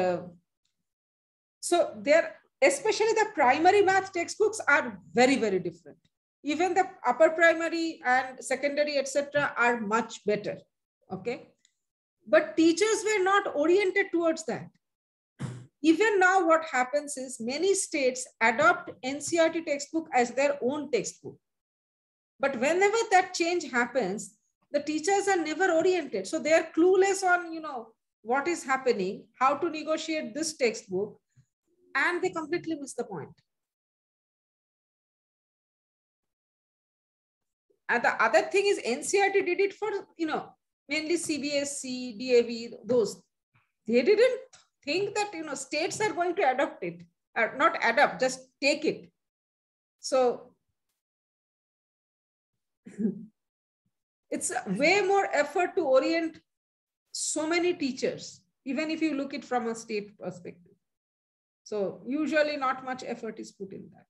so there, especially the primary math textbooks are very, very different. Even the upper primary and secondary, etc., are much better, okay? But teachers were not oriented towards that. even now what happens is many states adopt NCERT textbook as their own textbook. But whenever that change happens, the teachers are never oriented. So they are clueless on, what is happening, how to negotiate this textbook, and they completely miss the point. And the other thing is NCERT did it for, mainly CBSE, DAV, those. They didn't think that, states are going to adopt it, or not adopt, just take it. So it's way more effort to orient so many teachers, even if you look it from a state perspective. So usually not much effort is put in that.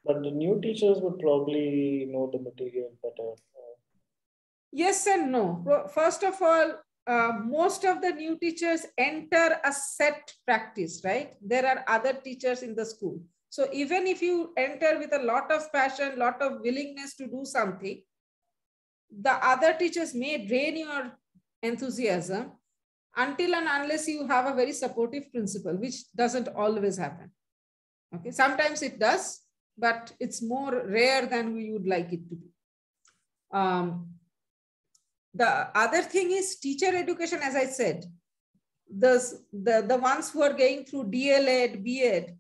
But the new teachers would probably know the material better. Yes and no. First of all, most of the new teachers enter a set practice, right? There are other teachers in the school. So even if you enter with a lot of passion, lot of willingness to do something, the other teachers may drain your enthusiasm until and unless you have a very supportive principal, which doesn't always happen. Okay, sometimes it does, but it's more rare than we would like it to be. The other thing is teacher education, as I said, the ones who are going through DLED, BEd,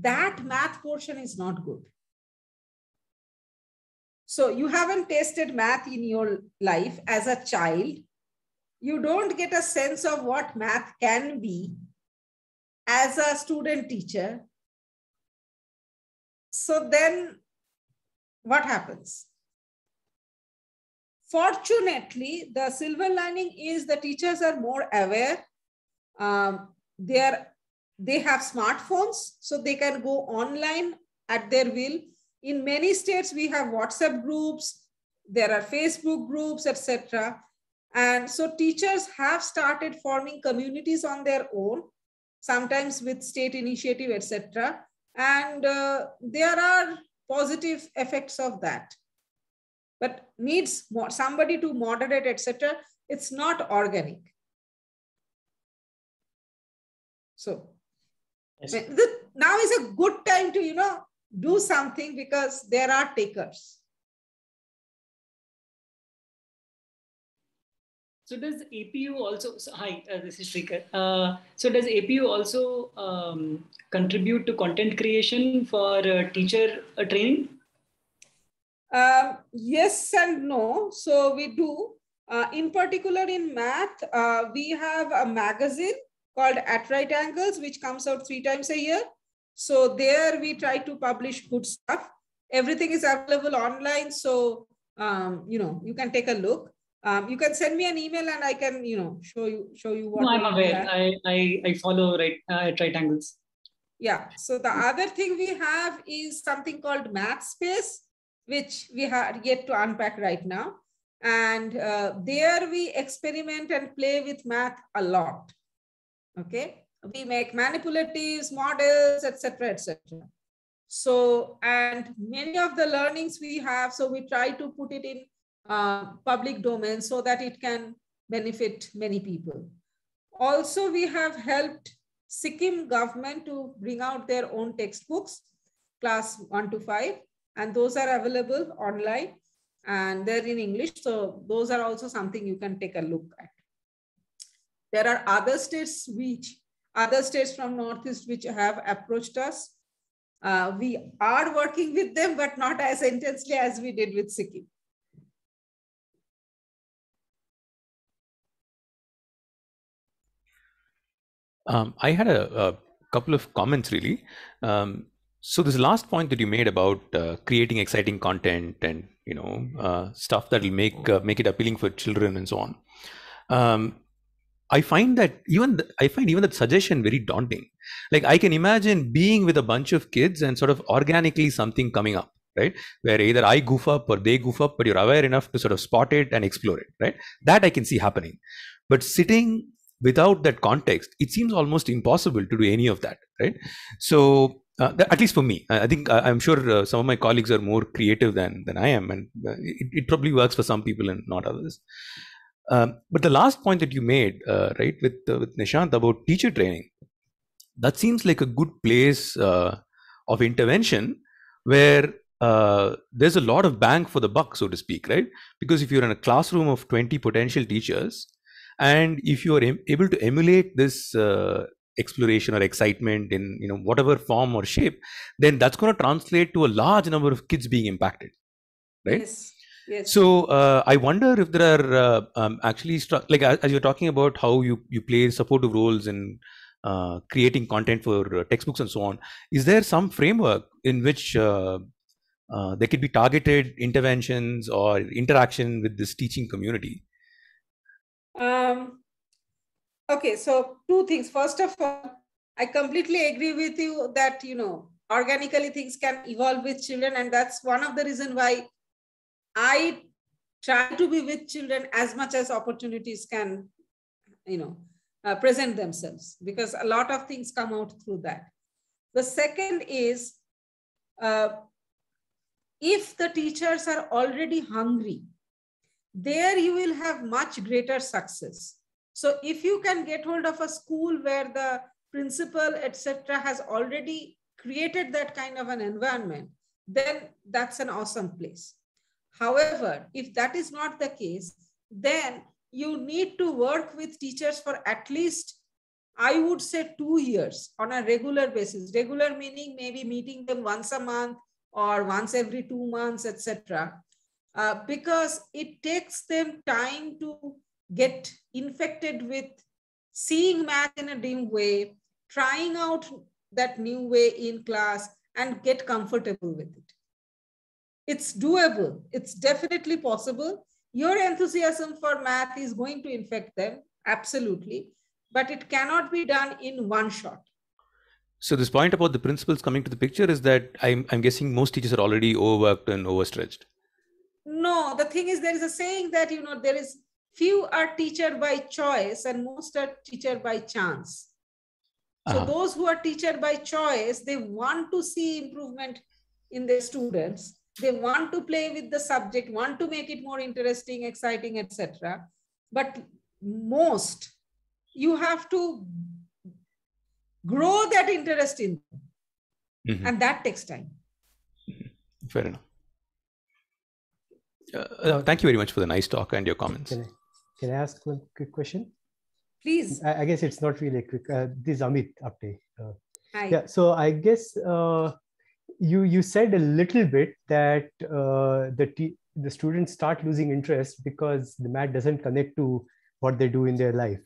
that math portion is not good. So you haven't tasted math in your life as a child. You don't get a sense of what math can be as a student teacher. So then what happens? Fortunately, the silver lining is the teachers are more aware. They have smartphones, so they can go online at their will. In many states, we have WhatsApp groups, there are Facebook groups, etc. And so teachers have started forming communities on their own, sometimes with state initiative, etc. And there are positive effects of that, but needs somebody to moderate, etc. It's not organic. So now is a good time to, do something because there are takers. So does APU also, hi, this is Shrikar. So does APU also contribute to content creation for teacher training? Yes and no. So we do. In particular in math, we have a magazine called At Right Angles, which comes out 3 times a year. So there we try to publish good stuff. Everything is available online. So, you can take a look. You can send me an email and I can, show you what. No, I'm aware. I follow At Right Angles. Yeah. So the other thing we have is something called Math Space, which we have yet to unpack right now. And there we experiment and play with math a lot. Okay. We make manipulatives, models, etc., etc. So, and many of the learnings we have, so we try to put it in public domain so that it can benefit many people. Also, we have helped Sikkim government to bring out their own textbooks, class 1 to 5, and those are available online and they're in English. So those are also something you can take a look at. There are other states from Northeast which have approached us. We are working with them, but not as intensely as we did with Sikkim. I had a couple of comments really. So this last point that you made about creating exciting content and stuff that will make it appealing for children and so on. I find even that suggestion very daunting. Like I can imagine being with a bunch of kids and sort of organically something coming up, right? Where either I goof up or they goof up, but you're aware enough to sort of spot it and explore it, right? That I can see happening. But sitting without that context, it seems almost impossible to do any of that, right? So at least for me, I think I'm sure some of my colleagues are more creative than I am, and it probably works for some people and not others. But the last point that you made, right, with Nishant about teacher training, that seems like a good place of intervention where there's a lot of bang for the buck, so to speak, right? Because if you're in a classroom of 20 potential teachers, and if you are able to emulate this exploration or excitement in whatever form or shape, then that's going to translate to a large number of kids being impacted, right? Yes. Yes. So I wonder if there are actually like as you're talking about how you play supportive roles in creating content for textbooks and so on. Is there some framework in which there could be targeted interventions or interaction with this teaching community? Okay, so two things. First of all, I completely agree with you that, organically things can evolve with children. And that's one of the reasons why I try to be with children as much as opportunities can, present themselves, because a lot of things come out through that. The second is, if the teachers are already hungry, there you will have much greater success. So if you can get hold of a school where the principal, etc., has already created that kind of an environment, then that's an awesome place. However, if that is not the case, then you need to work with teachers for at least, I would say, 2 years on a regular basis. Regular meaning maybe meeting them once a month or once every 2 months, etc. Because it takes them time to get infected with seeing math in a dim way, trying out that new way in class, and get comfortable with it. It's doable. It's definitely possible. Your enthusiasm for math is going to infect them, absolutely, but it cannot be done in one shot. So this point about the principals coming to the picture is that I'm guessing most teachers are already overworked and overstretched. No, the thing is, there is a saying that, there is few are teacher by choice and most are teacher by chance. So those who are teacher by choice, they want to see improvement in their students. They want to play with the subject, want to make it more interesting, exciting, etc. But most, you have to grow that interest in them. Mm-hmm. And that takes time. Fair enough. Thank you very much for the nice talk and your comments. Can I ask one quick question? Please. I guess it's not really quick. This is Amit Apte. Hi. Yeah. So I guess you said a little bit that the students start losing interest because the math doesn't connect to what they do in their life.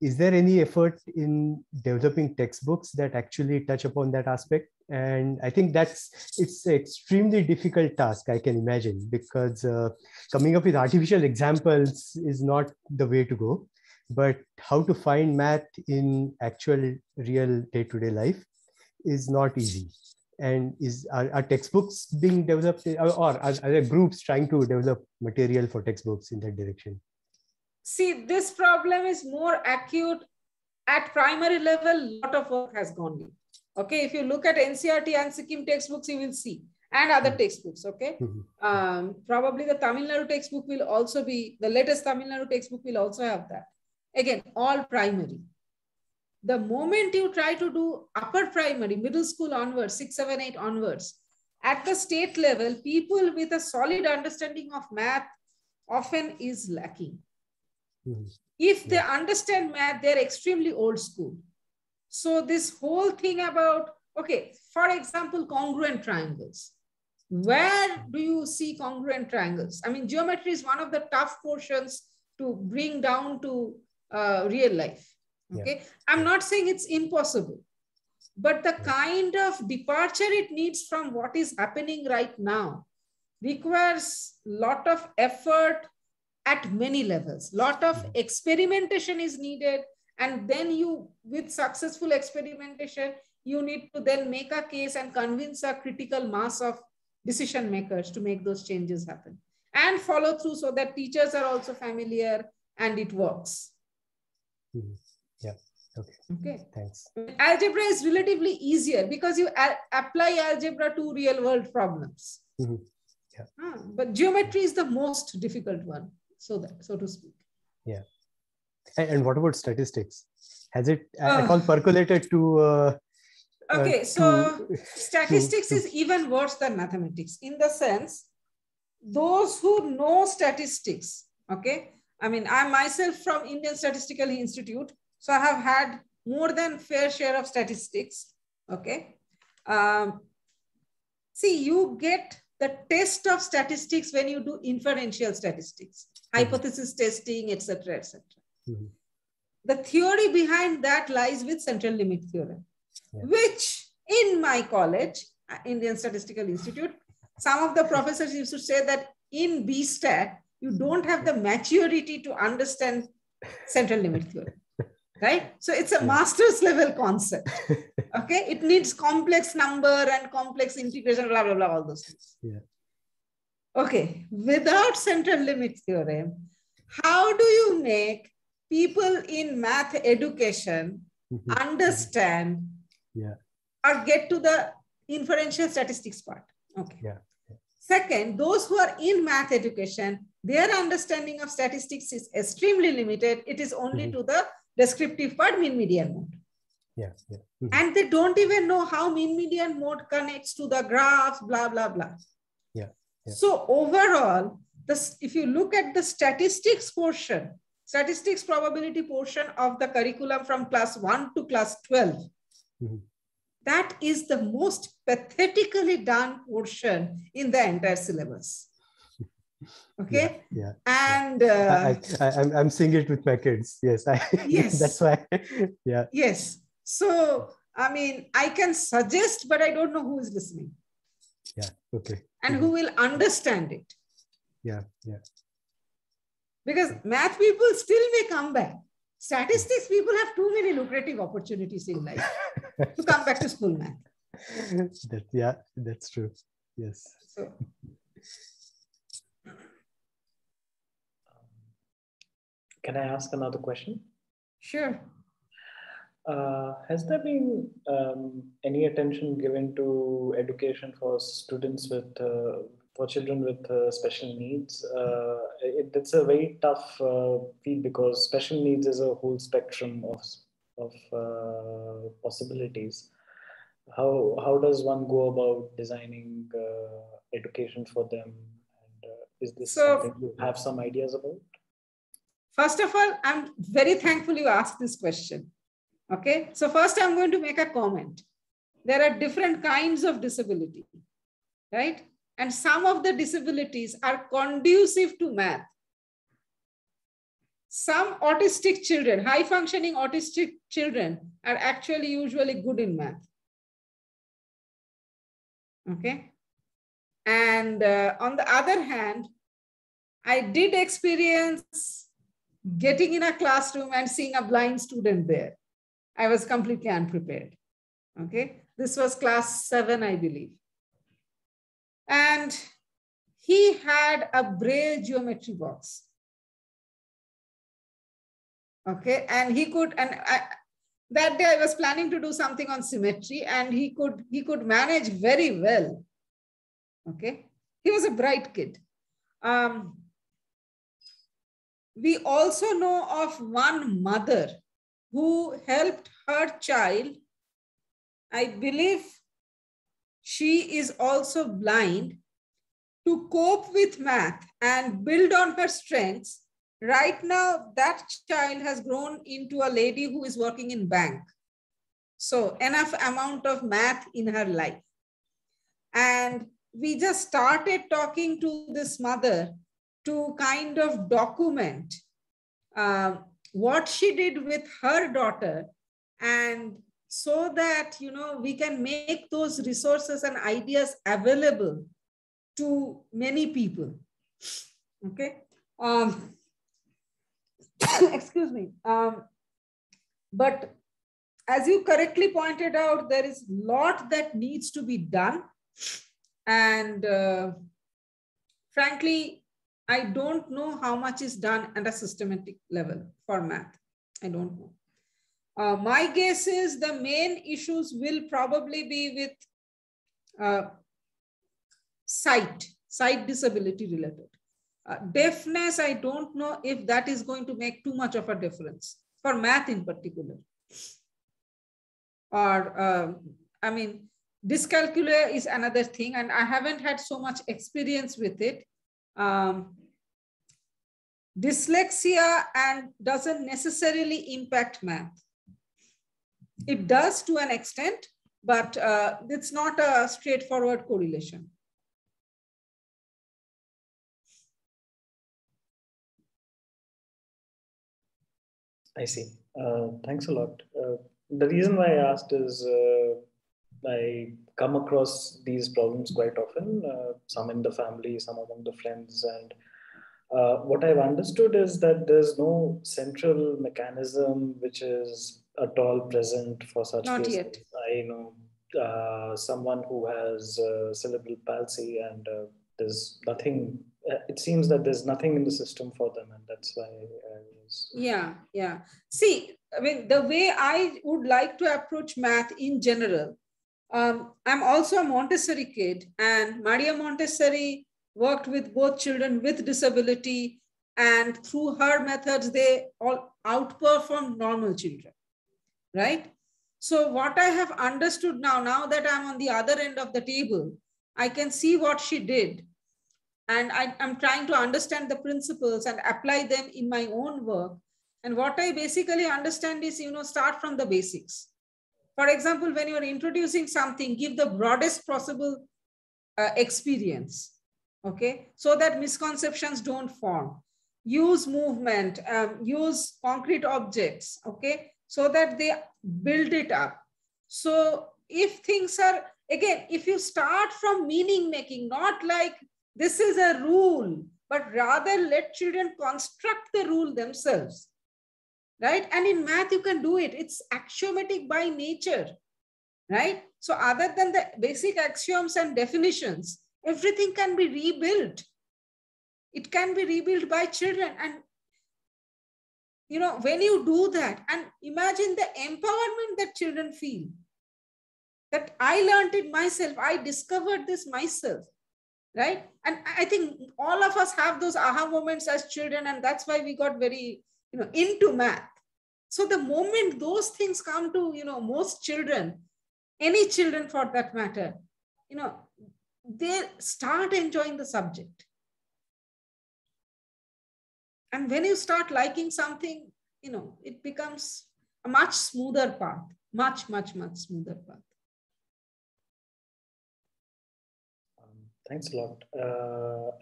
Is there any effort in developing textbooks that actually touch upon that aspect? And I think it's an extremely difficult task, I can imagine, because coming up with artificial examples is not the way to go. But how to find math in actual real day-to-day life is not easy. And are textbooks being developed, or are there groups trying to develop material for textbooks in that direction? See, this problem is more acute at primary level. A lot of work has gone in. Okay, if you look at NCERT and Sikkim textbooks, you will see, and other textbooks. Okay, probably the Tamil Nadu textbook will also be, the latest Tamil Nadu textbook will also have that. Again, all primary. The moment you try to do upper primary, middle school onwards, 6, 7, 8 onwards, at the state level, people with a solid understanding of math often is lacking. If they understand math, they're extremely old school. So this whole thing about, okay, for example, congruent triangles. Where do you see congruent triangles? I mean, geometry is one of the tough portions to bring down to real life. Okay, I'm not saying it's impossible, but the kind of departure it needs from what is happening right now requires a lot of effort at many levels. Lot of experimentation is needed, and then you, with successful experimentation, you need to then make a case and convince a critical mass of decision makers to make those changes happen and follow through so that teachers are also familiar and it works. Yeah. Okay. Thanks. Algebra is relatively easier because you apply algebra to real world problems. But geometry is the most difficult one, so to speak. Yeah. And what about statistics? Has it at all percolated to? Okay, so statistics is even worse than mathematics in the sense, those who know statistics, okay, I mean, I'm myself from Indian Statistical Institute, so I have had more than fair share of statistics, okay. See, you get the test of statistics when you do inferential statistics, hypothesis testing, etc., etc. The theory behind that lies with central limit theorem, which in my college, Indian Statistical Institute, some of the professors used to say that in BStat, you don't have the maturity to understand central limit theorem, right? So it's a master's level concept, okay? It needs complex number and complex integration, blah, blah, blah, all those things. Okay, without central limit theorem, how do you make people in math education understand or get to the inferential statistics part? Okay. Second, those who are in math education, their understanding of statistics is extremely limited. It is only to the descriptive part, mean median mode. And they don't even know how mean median mode connects to the graphs, blah, blah, blah. So overall, if you look at the statistics portion, statistics probability portion of the curriculum from class 1 to class 12, that is the most pathetically done portion in the entire syllabus. Okay. And I'm seeing it with my kids. Yes. Yes. That's why. Yes. So, I mean, I can suggest, but I don't know who is listening. Okay. And who will understand it. Because math people still may come back. Statistics people have too many lucrative opportunities in life to come back to school math. That's true. Yes. So, can I ask another question? Sure. Has there been any attention given to education for students with, for children with special needs? It's a very tough field because special needs is a whole spectrum of possibilities. How does one go about designing education for them? And is this something you have some ideas about? First of all, I'm very thankful you asked this question. Okay, so first I'm going to make a comment. There are different kinds of disability, right? And some of the disabilities are conducive to math. Some autistic children, high functioning autistic children are actually usually good in math. Okay. And on the other hand, I did experience getting in a classroom and seeing a blind student there. I was completely unprepared. Okay. This was class 7, I believe. And he had a Braille geometry box. Okay. And he could, that day I was planning to do something on symmetry and he could manage very well. Okay. He was a bright kid. We also know of one mother who helped her child. I believe she is also blind, to cope with math and build on her strengths. Right now, that child has grown into a lady who is working in bank. So enough amount of math in her life. And we just started talking to this mother to kind of document what she did with her daughter, and so that, you know, we can make those resources and ideas available to many people. Okay. Excuse me. But as you correctly pointed out, there is a lot that needs to be done. And frankly, I don't know how much is done at a systematic level for math. I don't know. My guess is the main issues will probably be with sight disability related. Deafness, I don't know if that is going to make too much of a difference for math in particular. Or, I mean, dyscalculia is another thing, and I haven't had so much experience with it. Dyslexia and doesn't necessarily impact math. It does to an extent, but it's not a straightforward correlation. I see. Thanks a lot. The reason why I asked is I come across these problems quite often, some in the family, some among the friends. And what I've understood is that there's no central mechanism which is at all present for such Not cases. yet. I know someone who has cerebral palsy, and there's nothing. It seems that there's nothing in the system for them, and that's why I was. Yeah. See, I mean, the way I would like to approach math in general, I'm also a Montessori kid, and Maria Montessori worked with both children with disability, and through her methods, they all outperformed normal children, right? So what I have understood now that I'm on the other end of the table, I can see what she did. And I'm trying to understand the principles and apply them in my own work. And what I basically understand is, start from the basics. For example, when you're introducing something, give the broadest possible experience, okay? So that misconceptions don't form. Use movement, use concrete objects, okay? So that they build it up. So if things are, again, if you start from meaning making, not like this is a rule, but rather let children construct the rule themselves, right? And in math, you can do it. It's axiomatic by nature, right? So other than the basic axioms and definitions, everything can be rebuilt. It can be rebuilt by children. And, when you do that, and imagine the empowerment that children feel, that I learned it myself, I discovered this myself, right? And I think all of us have those aha moments as children, and that's why we got very, into math. So the moment those things come to, most children, any children for that matter, they start enjoying the subject. And when you start liking something, it becomes a much smoother path, much smoother path. Thanks a lot.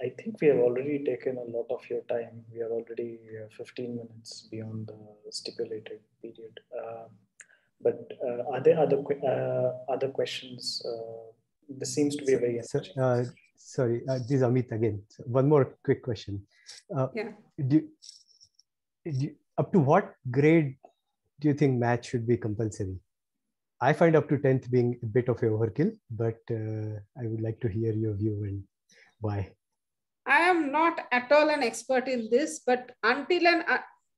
I think we have already taken a lot of your time. We are already 15 minutes beyond the stipulated period. But are there other questions? This seems to be a very interesting. Sorry, this is Amit again. So one more quick question. Yeah. Up to what grade do you think math should be compulsory? I find up to 10th being a bit of a overkill, but I would like to hear your view and why. I am not at all an expert in this, but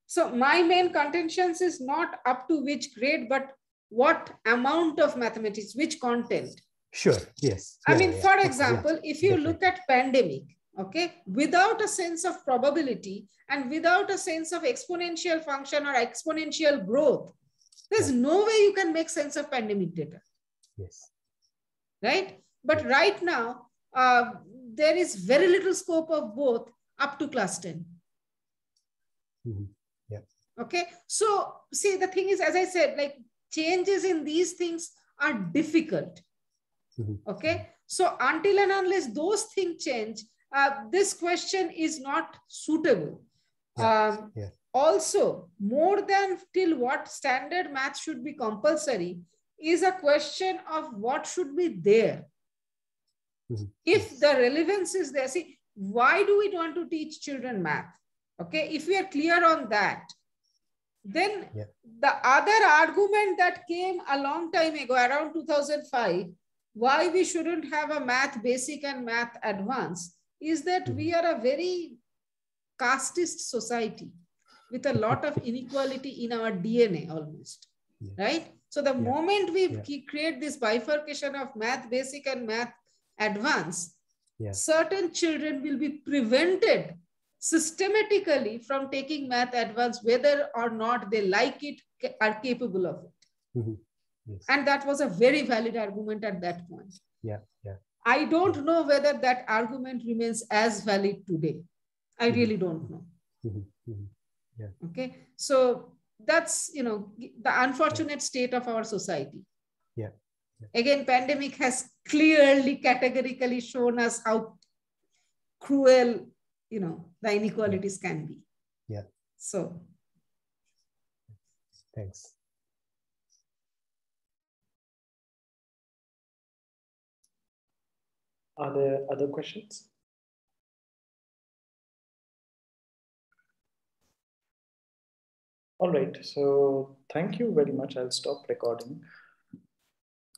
so my main contentions is not up to which grade, but what amount of mathematics, which content. Sure, yes. I mean, for example, if you look at pandemic, okay, without a sense of probability and without a sense of exponential function or exponential growth, there's no way you can make sense of pandemic data. Yes. Right? But right now, there is very little scope of both up to class 10. Mm-hmm. Yeah. Okay. So see, the thing is, as I said, like changes in these things are difficult. Mm-hmm. Okay. So until and unless those things change, this question is not suitable. Also, more than till what standard math should be compulsory is a question of what should be there. Mm-hmm. If the relevance is there, see, why do we want to teach children math? Okay, if we are clear on that, then the other argument that came a long time ago, around 2005, why we shouldn't have a math basic and math advanced, is that we are a very casteist society with a lot of inequality in our DNA almost, right? So the moment we create this bifurcation of math basic and math advanced, certain children will be prevented systematically from taking math advanced, whether or not they like it are capable of it. Mm-hmm. Yes. And that was a very valid argument at that point. Yeah, yeah. I don't know whether that argument remains as valid today. I really don't know. Mm-hmm. Mm-hmm. Yeah. Okay. So that's, you know, the unfortunate state of our society. Yeah. Again, pandemic has clearly, categorically shown us how cruel, you know, the inequalities can be. Yeah. So. Thanks. Are there other questions? All right, so thank you very much. I'll stop recording.